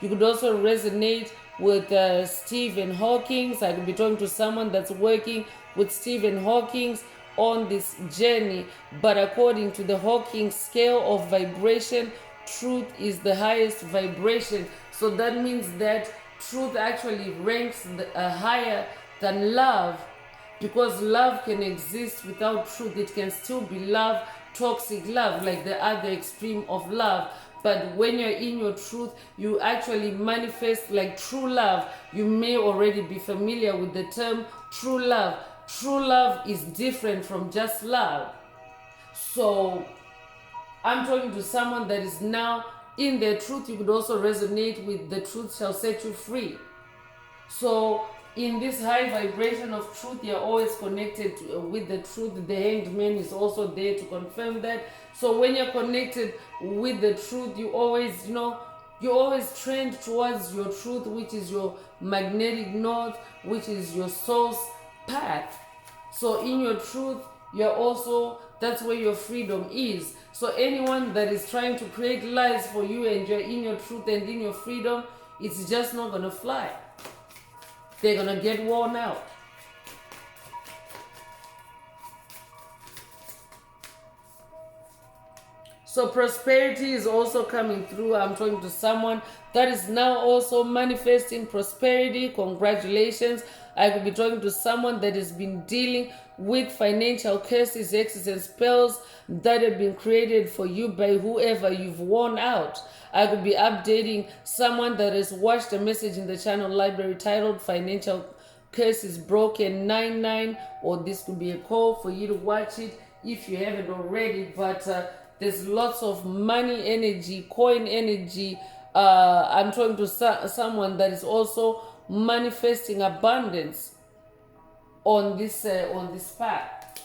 You could also resonate with Stephen Hawking. I could be talking to someone that's working with Stephen Hawking on this journey. But according to the Hawking scale of vibration, truth is the highest vibration. So that means that truth actually ranks higher than love, because love can exist without truth. It can still be love, toxic love, like the other extreme of love. But when you're in your truth, you actually manifest like true love. You may already be familiar with the term true love. True love is different from just love. So I'm talking to someone that is now in their truth. You could also resonate with the truth shall set you free. So in this high vibration of truth, you're always connected with the truth. The hanged man is also there to confirm that. So when you're connected with the truth, you always trend towards your truth, which is your magnetic north, which is your soul's path. So in your truth, that's where your freedom is. So anyone that is trying to create lies for you, and you're in your truth and in your freedom, it's just not gonna fly. They're gonna get worn out. So prosperity is also coming through. I'm talking to someone that is now also manifesting prosperity. Congratulations. I could be talking to someone that has been dealing with financial curses, hexes, and spells that have been created for you by whoever you've worn out. I could be updating someone that has watched a message in the channel library titled Financial Curses Broken 99, or this could be a call for you to watch it if you haven't already. But there's lots of money energy, coin energy. I'm talking to someone that is also manifesting abundance on this path.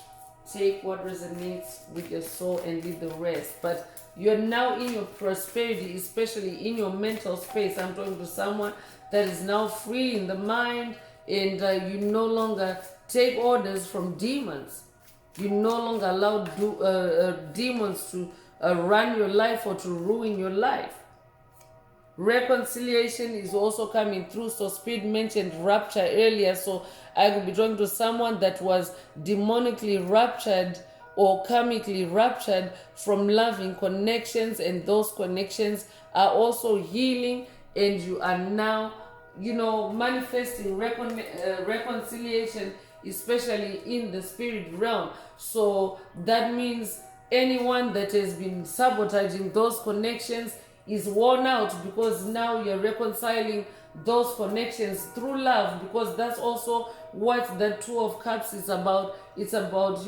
Take what resonates with your soul and leave the rest. But you're now in your prosperity, especially in your mental space. I'm talking to someone that is now free in the mind, and you no longer take orders from demons. You no longer allow demons to run your life or to ruin your life. Reconciliation is also coming through. So Spirit mentioned rapture earlier. So I could be drawn to someone that was demonically raptured or karmically raptured from loving connections, and those connections are also healing, and you are now, manifesting reconciliation, especially in the spirit realm. So that means anyone that has been sabotaging those connections is worn out, because now you're reconciling those connections through love, because that's also what the Two of Cups is about. It's about,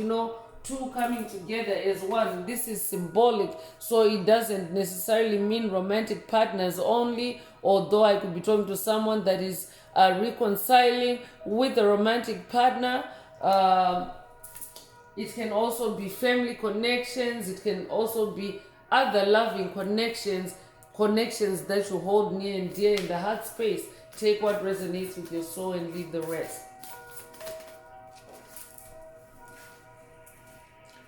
two coming together as one. This is symbolic, so it doesn't necessarily mean romantic partners only, although I could be talking to someone that is reconciling with a romantic partner. It can also be family connections. It can also be other loving connections that you hold near and dear in the heart space. Take what resonates with your soul and leave the rest.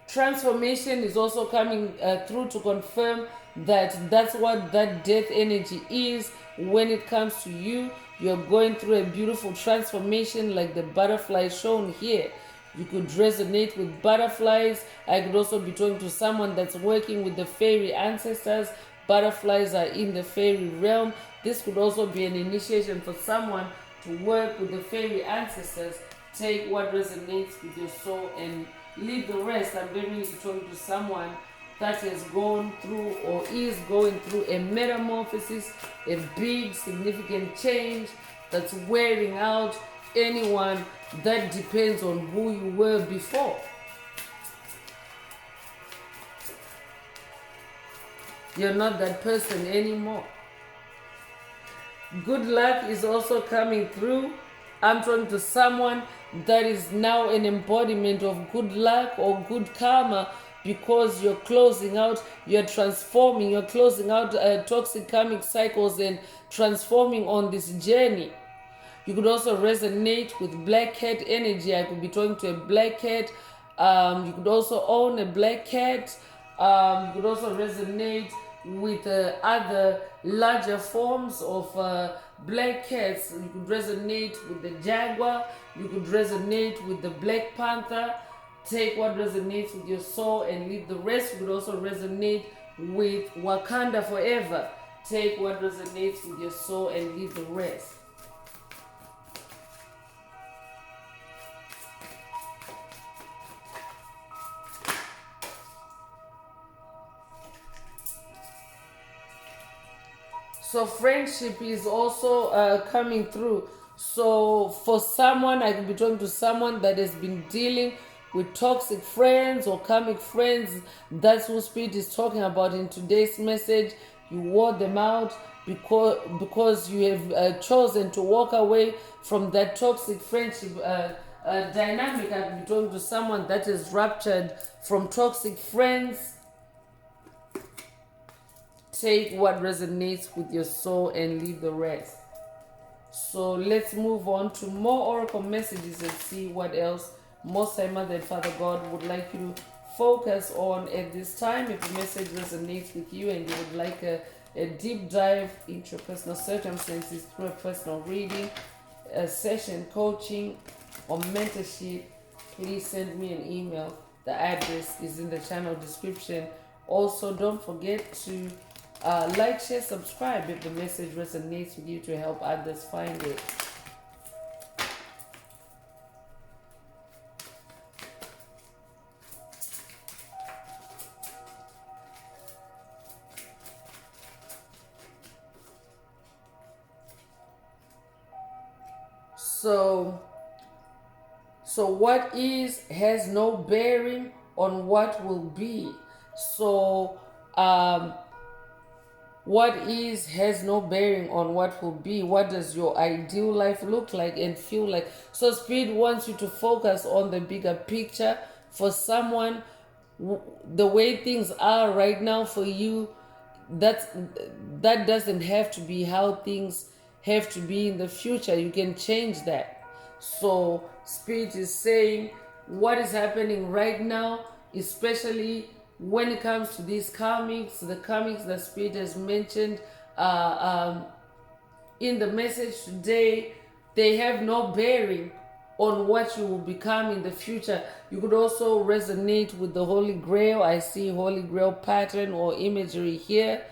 Transformation is also coming through to confirm that that's what that death energy is. When it comes to you, you're going through a beautiful transformation, like the butterfly shown here. You could resonate with butterflies. I could also be talking to someone that's working with the fairy ancestors. Butterflies are in the fairy realm. This could also be an initiation for someone to work with the fairy ancestors. Take what resonates with your soul and leave the rest. I'm very talking to someone that has gone through or is going through a metamorphosis, a big significant change that's wearing out anyone that depends on who you were before. You're not that person anymore. Good luck is also coming through. I'm talking to someone that is now an embodiment of good luck or good karma, because you're closing out, you're transforming, you're closing out toxic karmic cycles and transforming on this journey. You could also resonate with black cat energy. I could be talking to a black cat. You could also own a black cat. You could also resonate with other larger forms of black cats. You could resonate with the jaguar. You could resonate with the black panther. Take what resonates with your soul and leave the rest. You could also resonate with Wakanda forever. Take what resonates with your soul and leave the rest. So friendship is also coming through. So for someone, I could be talking to someone that has been dealing with toxic friends or karmic friends. That's who Spirit is talking about in today's message. You wore them out because you have chosen to walk away from that toxic friendship dynamic. I could be talking to someone that is ruptured from toxic friends. Take what resonates with your soul and leave the rest. So let's move on to more oracle messages and see what else Most High Mother and Father God would like you to focus on at this time. If the message resonates with you and you would like a deep dive into your personal circumstances through a personal reading, a session, coaching, or mentorship, please send me an email. The address is in the channel description. Also, don't forget to like, share, subscribe if the message resonates with you to help others find it. So what is has no bearing on what will be. So what is has no bearing on what will be. What does your ideal life look like and feel like? So Spirit wants you to focus on the bigger picture. For someone, the way things are right now for you, that doesn't have to be how things have to be in the future. You can change that. So Spirit is saying what is happening right now, especially when it comes to these karmics, the karmics that Spirit has mentioned in the message today, they have no bearing on what you will become in the future. You could also resonate with the Holy Grail. I see Holy Grail pattern or imagery here.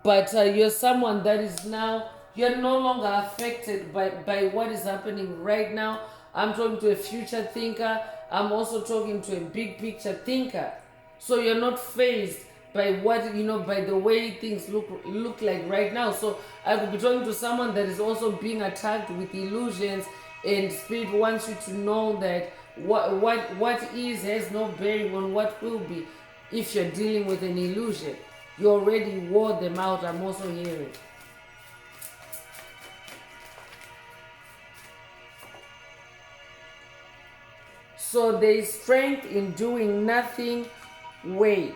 But you're someone that is now, you're no longer affected by what is happening right now. I'm talking to a future thinker. I'm also talking to a big picture thinker. So you're not phased by what, by the way things look like right now. So I could be talking to someone that is also being attacked with illusions, and Spirit wants you to know that what is has no bearing on what will be. If you're dealing with an illusion, you already wore them out. I'm also hearing. So there is strength in doing nothing. Wait.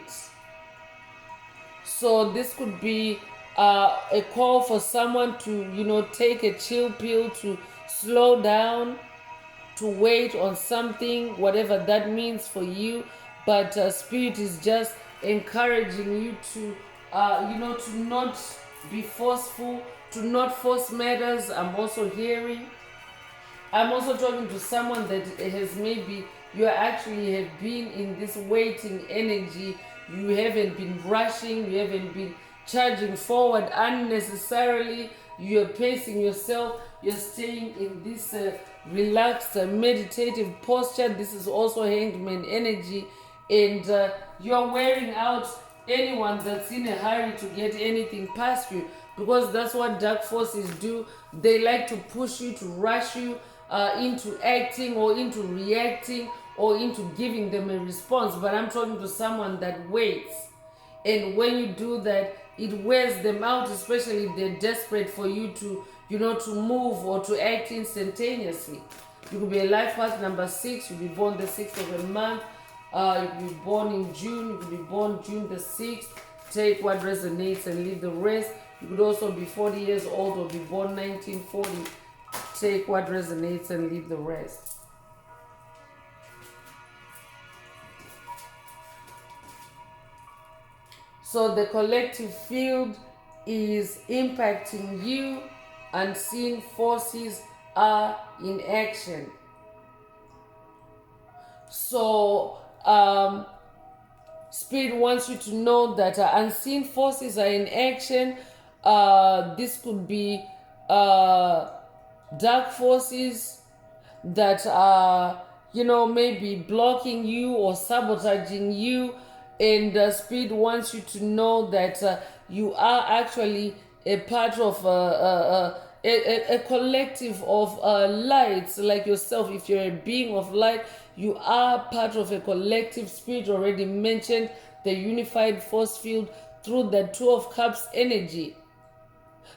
So this could be a call for someone to, take a chill pill, to slow down, to wait on something, whatever that means for you. But Spirit is just encouraging you to, to not be forceful, to not force matters. I'm also hearing. I'm also talking to someone that has maybe you actually have been in this waiting energy. You haven't been rushing, you haven't been charging forward unnecessarily. You're pacing yourself, you're staying in this relaxed, meditative posture. This is also hangman energy, and you're wearing out anyone that's in a hurry to get anything past you, because that's what dark forces do. They like to push you, to rush you into acting or into reacting or into giving them a response. But I'm talking to someone that waits, and when you do that, it wears them out, especially if they're desperate for you to to move or to act instantaneously. You could be a life path number 6. You'll be born the 6th of a month. You could be born in June. You could be born June the 6th. Take what resonates and leave the rest. You could also be 40 years old or be born 1940. Take what resonates and leave the rest. So the collective field is impacting you. Unseen forces are in action. So Spirit wants you to know that unseen forces are in action. This could be dark forces that are, maybe blocking you or sabotaging you. And Spirit wants you to know that you are actually a part of a collective of lights like yourself. If you're a being of light, you are part of a collective. Spirit already mentioned the unified force field through the Two of Cups energy.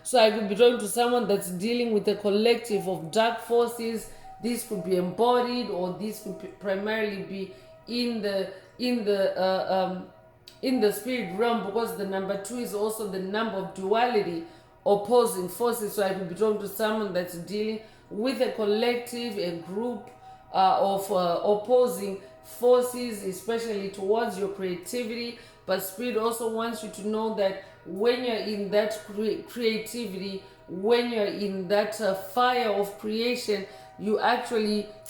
So I could be talking to someone that's dealing with a collective of dark forces. This could be embodied, or this could primarily be in the spirit realm, because the number 2 is also the number of duality, opposing forces. So I could be talking to someone that's dealing with a collective, a group of opposing forces, especially towards your creativity. But Spirit also wants you to know that when you're in that creativity, when you're in that fire of creation, you're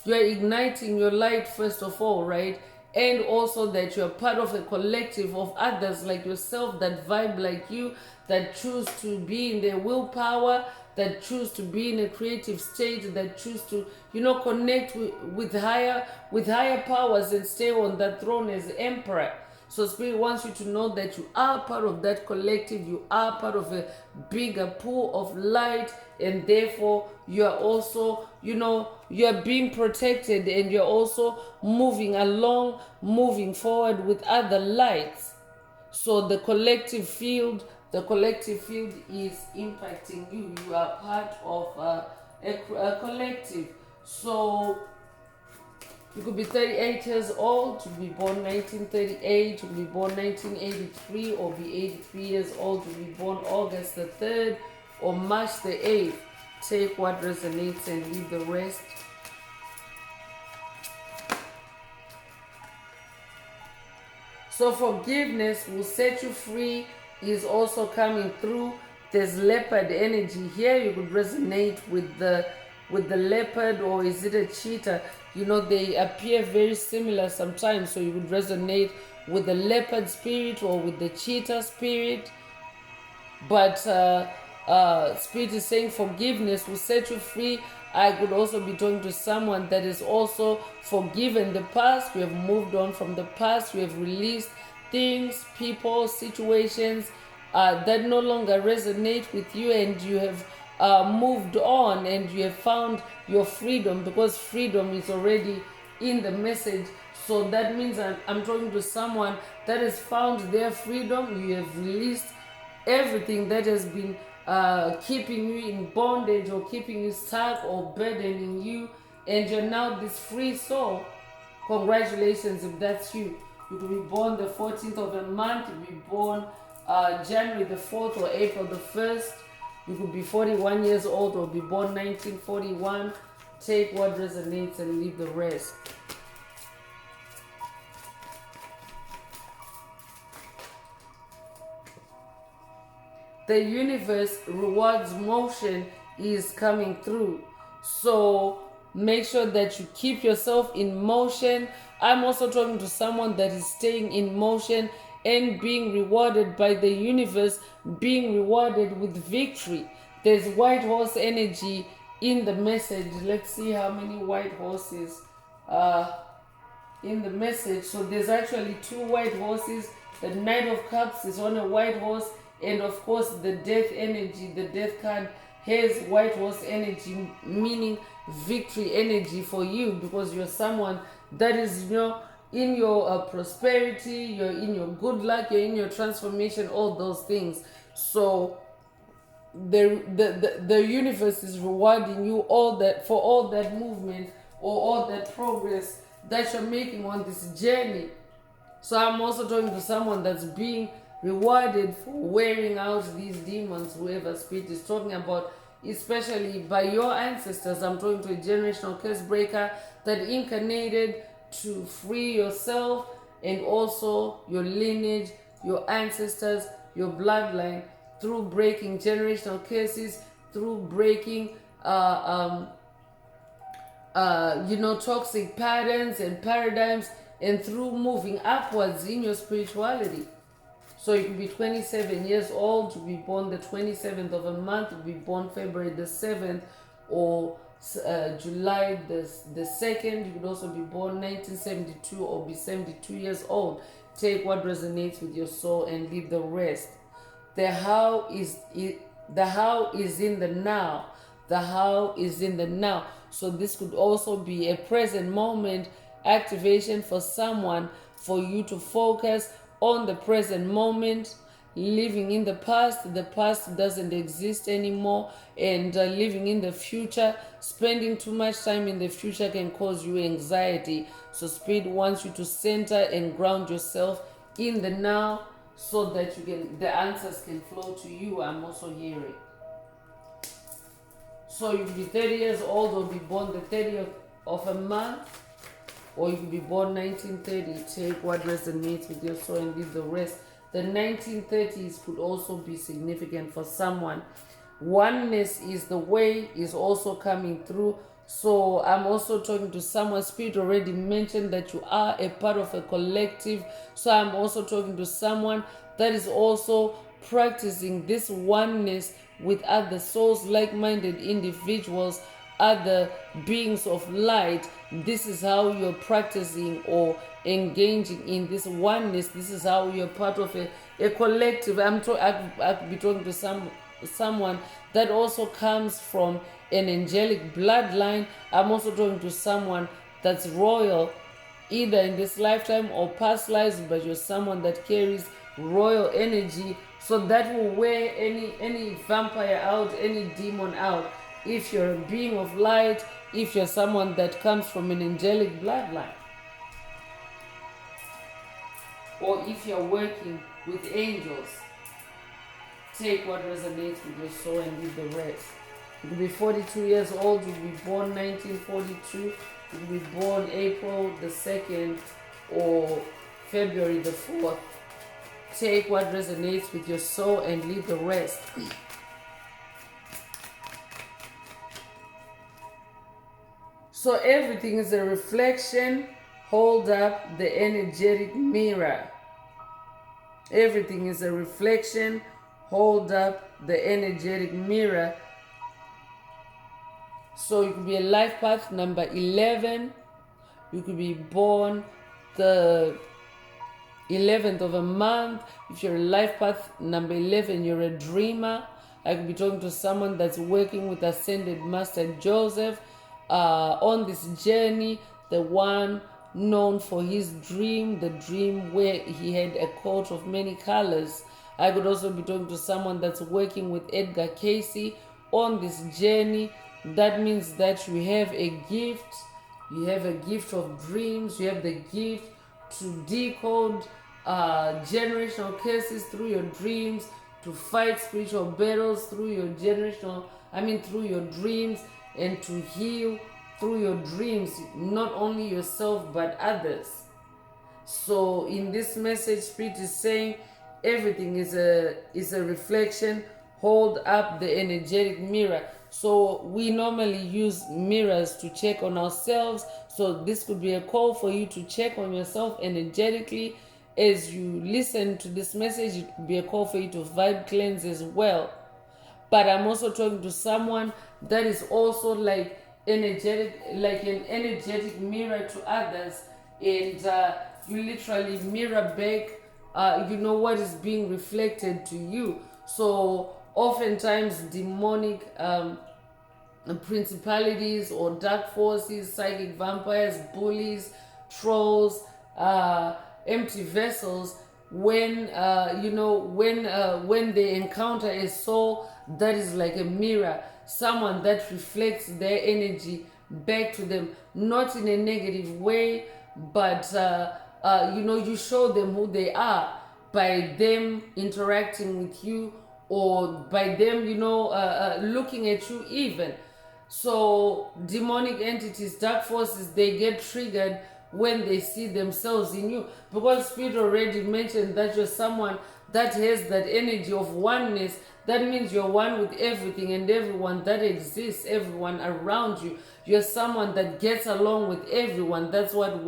igniting your light first of all, right? And also that you're part of a collective of others like yourself that vibe like you, that choose to be in their willpower, that choose to be in a creative state, that choose to connect with higher powers and stay on that throne as emperor. So Spirit wants you to know that you are part of that collective. You are part of a bigger pool of light, and therefore you are also, you're being protected, and you're also moving along, moving forward with other lights. So the collective field is impacting you. You are part of a collective. So you could be 38 years old, to be born 1938, to be born 1983, or be 83 years old, to be born August the 3rd or March the 8th. Take what resonates and leave the rest. So forgiveness will set you free is also coming through. there's leopard energy here. You could resonate with the leopard, or is it a cheetah? You know, they appear very similar sometimes, so you would resonate with the leopard spirit or with the cheetah spirit. But Spirit is saying forgiveness will set you free. I could also be talking to someone that is also forgiven the past. We have moved on from the past. We have released things, people, situations that no longer resonate with you, and you have moved on, and you have found your freedom, because freedom is already in the message. So that means I'm talking to someone that has found their freedom. You have released everything that has been keeping you in bondage or keeping you stuck or burdening you, and you're now this free soul. Congratulations if that's you. You could be born the 14th of a month, you could be born January the 4th or April the 1st. You could be 41 years old or be born 1941. Take what resonates and leave the rest. The universe rewards motion is coming through. So make sure that you keep yourself in motion. I'm also talking to someone that is staying in motion and being rewarded by the universe, being rewarded with victory. There's white horse energy in the message. Let's see how many white horses in the message. So there's actually 2 white horses. The Knight of Cups is on a white horse, and of course the death energy, the death card has white horse energy, meaning victory energy for you, because you're someone that is, you know, in your prosperity, you're in your good luck, you're in your transformation, all those things. So the universe is rewarding you all that, for all that movement or all that progress that you're making on this journey. So I'm also talking to someone that's being rewarded for wearing out these demons, whoever Spirit is talking about, especially by your ancestors. I'm talking to a generational curse breaker that incarnated to free yourself and also your lineage, your ancestors, your bloodline, through breaking generational curses, through breaking toxic patterns and paradigms, and through moving upwards in your spirituality. So you could be 27 years old, to be born the 27th of a month, to be born February the 7th or July the 2nd. You could also be born 1972 or be 72 years old. Take what resonates with your soul and leave the rest. The how is in the now. The how is in the now. So this could also be a present moment activation for someone, for you to focus on the present moment. Living in the past doesn't exist anymore, and living in the future, spending too much time in the future can cause you anxiety. So Spirit wants you to center and ground yourself in the now, so that the answers can flow to you. I'm also hearing. So you could be 30 years old or be born the 30th of a month, or you could be born 1930. Take what resonates with your soul and leave the rest. The 1930s could also be significant for someone. Oneness is the way, is also coming through. So I'm also talking to someone. Spirit already mentioned that you are a part of a collective. So I'm also talking to someone that is also practicing this oneness with other souls, like-minded individuals, other beings of light. This is how you're practicing or engaging in this oneness. This is how you're part of a collective. I could be talking to someone that also comes from an angelic bloodline. I'm also talking to someone that's royal, either in this lifetime or past lives, but you're someone that carries royal energy. So that will wear any vampire out, any demon out. If you're a being of light, if you're someone that comes from an angelic bloodline, or if you're working with angels, take what resonates with your soul and leave the rest. You could be 42 years old, you could be born 1942, you could be born April the 2nd or February the 4th. Take what resonates with your soul and leave the rest. So everything is a reflection. Hold up the energetic mirror. Everything is a reflection. Hold up the energetic mirror. So you could be a life path number 11. You could be born the 11th of a month. If you're a life path number 11, you're a dreamer. I could be talking to someone that's working with Ascended Master Joseph on this journey, the one known for his dream, the dream where he had a coat of many colors. I could also be talking to someone that's working with Edgar Casey on this journey. That means that you have a gift. You have a gift of dreams. You have the gift to decode generational curses through your dreams, to fight spiritual battles through your through your dreams, and to heal through your dreams, not only yourself but others. So in this message, Spirit is saying everything is a reflection. Hold up the energetic mirror. So we normally use mirrors to check on ourselves. So this could be a call for you to check on yourself energetically. As you listen to this message, it could be a call for you to vibe cleanse as well. But I'm also talking to someone that is also like energetic, like an energetic mirror to others, and you literally mirror back what is being reflected to you. So oftentimes demonic principalities or dark forces, psychic vampires, bullies, trolls, empty vessels, when they encounter a soul that is like a mirror, someone that reflects their energy back to them, not in a negative way, but you show them who they are by them interacting with you, or by them looking at you even. So demonic entities, dark forces, they get triggered when they see themselves in you, because Spirit already mentioned that you're someone that has that energy of oneness. That means you're one with everything and everyone that exists, everyone around you. You're someone that gets along with everyone. That's what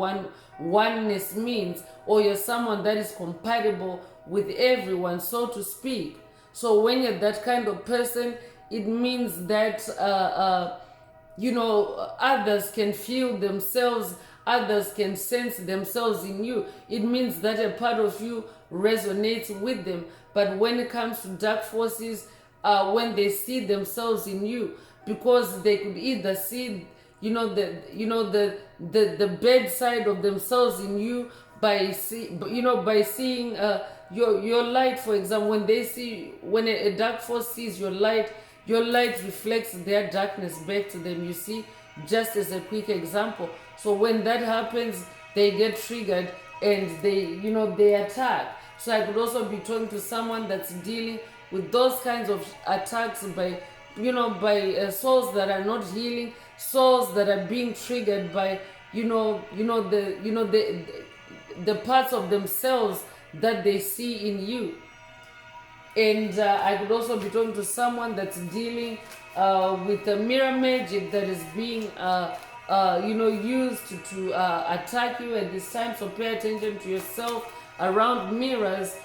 oneness means. Or you're someone that is compatible with everyone, so to speak. So when you're that kind of person, it means that others can feel themselves, others can sense themselves in you. It means that a part of you resonates with them. But when it comes to dark forces, when they see themselves in you, because they could either see the bad side of themselves in you by seeing your light. For example, when a dark force sees your light reflects their darkness back to them, you see, just as a quick example. So when that happens, they get triggered and they attack. So I could also be talking to someone that's dealing with those kinds of attacks by souls that are not healing, souls that are being triggered by the parts of themselves that they see in you. And I could also be talking to someone that's dealing with the mirror magic that is being used to attack you at this time. So pay attention to yourself around mirrors.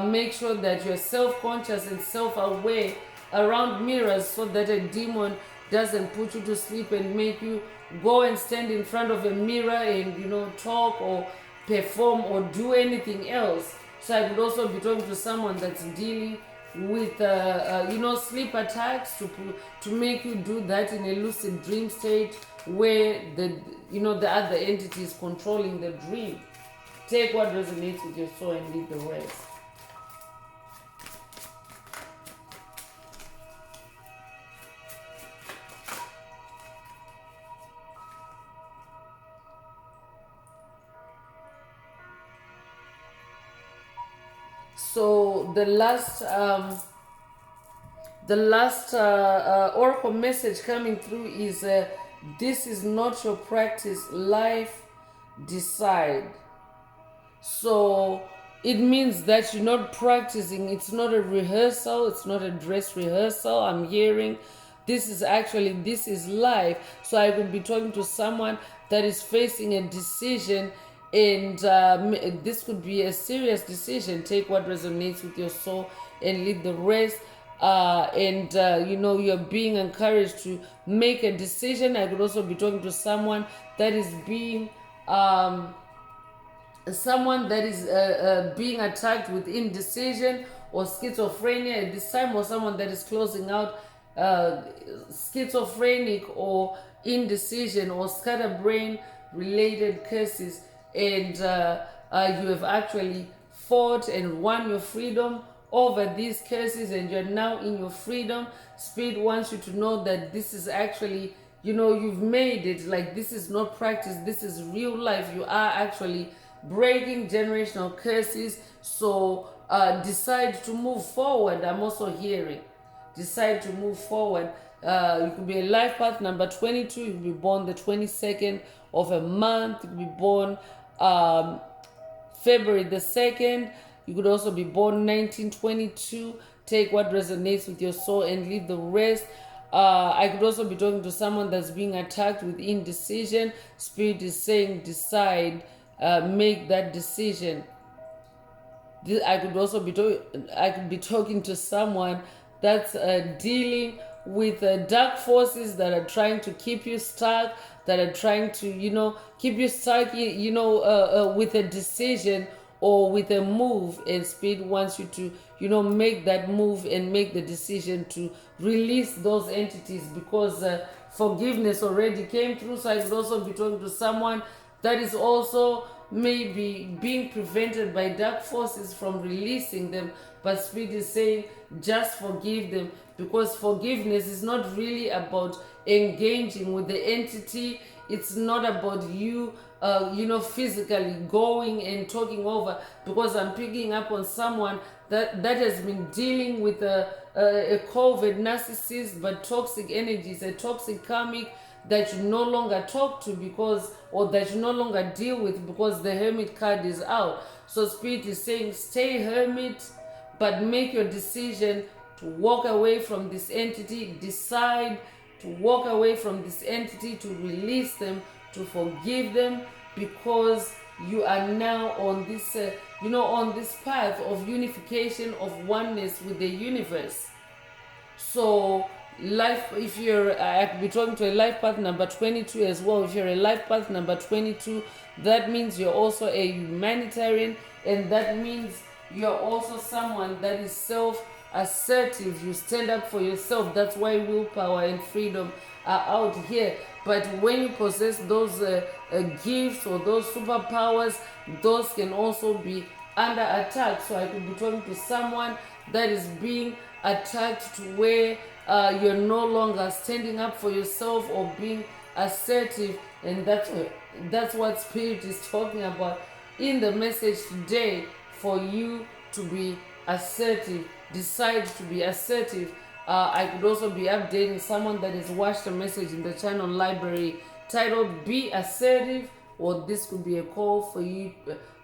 Make sure that you're self-conscious and self-aware around mirrors, so that a demon doesn't put you to sleep and make you go and stand in front of a mirror and talk or perform or do anything else. So I would also be talking to someone that's dealing with sleep attacks to make you do that in a lucid dream state, where the other entity is controlling the dream. Take what resonates with your soul and leave the rest. So the last oracle message coming through is this is not your practice life, decide. So it means that you're not practicing. It's not a rehearsal, it's not a dress rehearsal. I'm hearing this is life. So I could be talking to someone that is facing a decision, and this could be a serious decision. Take what resonates with your soul and leave the rest. You're being encouraged to make a decision. I could also be talking to someone that is being being attacked with indecision or schizophrenia at this time, or someone that is closing out schizophrenic or indecision or scatterbrain related curses, and you have actually fought and won your freedom over these curses, and you're now in your freedom. Spirit wants you to know that this is actually, you've made it. Like, this is not practice, this is real life. You are actually breaking generational curses. So decide to move forward. I'm also hearing decide to move forward. You could be a life path number 22. You could be born the 22nd of a month. You could be born February the 2nd. You could also be born 1922. Take what resonates with your soul and leave the rest. I could also be talking to someone that's being attacked with indecision. Spirit is saying decide, make that decision. I could also be talking to someone that's dealing with dark forces that are trying to keep you stuck, that are trying to keep you stuck with a decision or with a move. And Spirit wants you to make that move and make the decision to release those entities, because forgiveness already came through. So I could also be talking to someone that is also maybe being prevented by dark forces from releasing them, but Spirit is saying just forgive them, because forgiveness is not really about engaging with the entity. It's not about you physically going and talking over, because I'm picking up on someone that has been dealing with a COVID narcissist, but toxic energies, a toxic karmic that you no longer talk to or that you no longer deal with, because the Hermit card is out. So Spirit is saying stay hermit, but make your decision to walk away from this entity. Decide to walk away from this entity, to release them, to forgive them, because you are now on this on this path of unification, of oneness with the universe. So if I could be talking to a life path number 22 as well. If you're a life path number 22, that means you're also a humanitarian, and that means you're also someone that is self-assertive. You stand up for yourself. That's why willpower and freedom are out here. But when you possess those gifts or those superpowers, those can also be under attack. So I could be talking to someone that is being attacked to where you're no longer standing up for yourself or being assertive, and that's what Spirit is talking about in the message today. For you to be assertive, decide to be assertive. I could also be updating someone that has watched a message in the channel library titled Be Assertive, or this could be a call for you.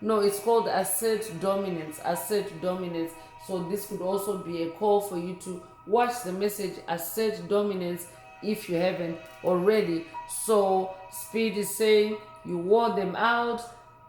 No, it's called Assert Dominance. Assert Dominance. So this could also be a call for you to watch the message Assert Dominance if you haven't already. So Spirit is saying you wore them out.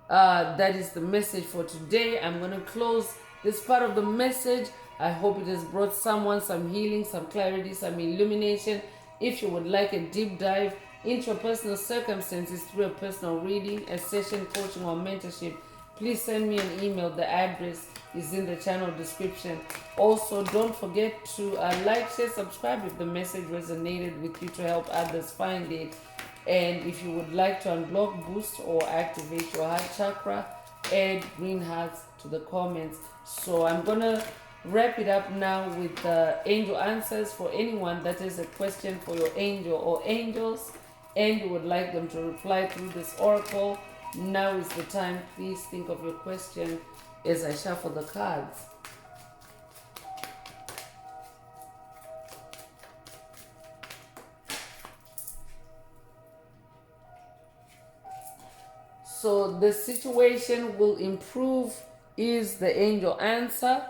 That is the message for today. I'm going to close this part of the message. I hope it has brought someone some healing, some clarity, some illumination. If you would like a deep dive into your personal circumstances through a personal reading, a session, coaching, or mentorship, please send me an email. The address is in the channel description. Also, don't forget to like, share, subscribe if the message resonated with you, to help others find it. And if you would like to unblock, boost, or activate your heart chakra, add green hearts to the comments. So I'm going to wrap it up now with the angel answers. For anyone that has a question for your angel or angels, and you would like them to reply through this oracle, now is the time. Please think of your question as I shuffle the cards. So the situation will improve is the angel answer.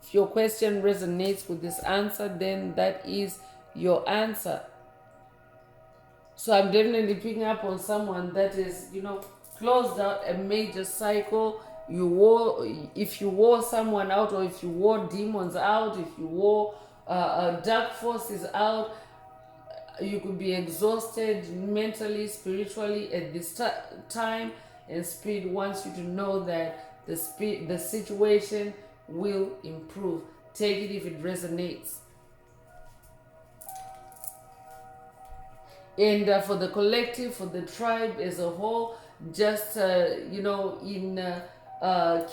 If your question resonates with this answer, then that is your answer. So I'm definitely picking up on someone that is, closed out a major cycle. You wore, if you wore someone out, or if you wore demons out, if you wore dark forces out, you could be exhausted mentally, spiritually at this time. And Spirit wants you to know that the situation will improve. Take it if it resonates. And for the collective, for the tribe as a whole, just in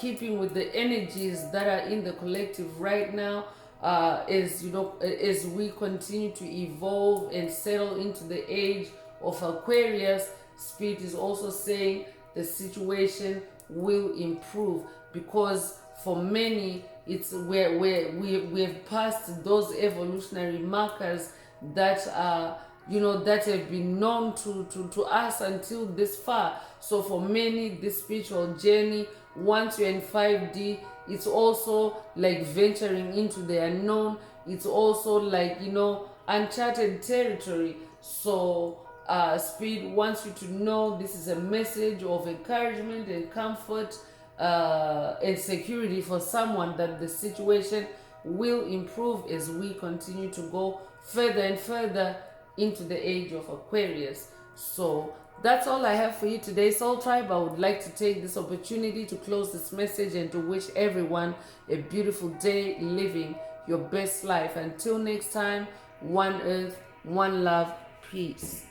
keeping with the energies that are in the collective right now, as we continue to evolve and settle into the age of Aquarius, Spirit is also saying the situation will improve, because for many it's where we have passed those evolutionary markers that are that have been known to us until this far. So for many, this spiritual journey, once you're in 5D, it's also like venturing into the unknown. It's also like uncharted territory. So Spirit wants you to know this is a message of encouragement and comfort and security for someone, that the situation will improve as we continue to go further and further into the age of Aquarius. So that's all I have for you today, Soul Tribe. I would like to take this opportunity to close this message and to wish everyone a beautiful day living your best life. Until next time, one earth, one love, peace.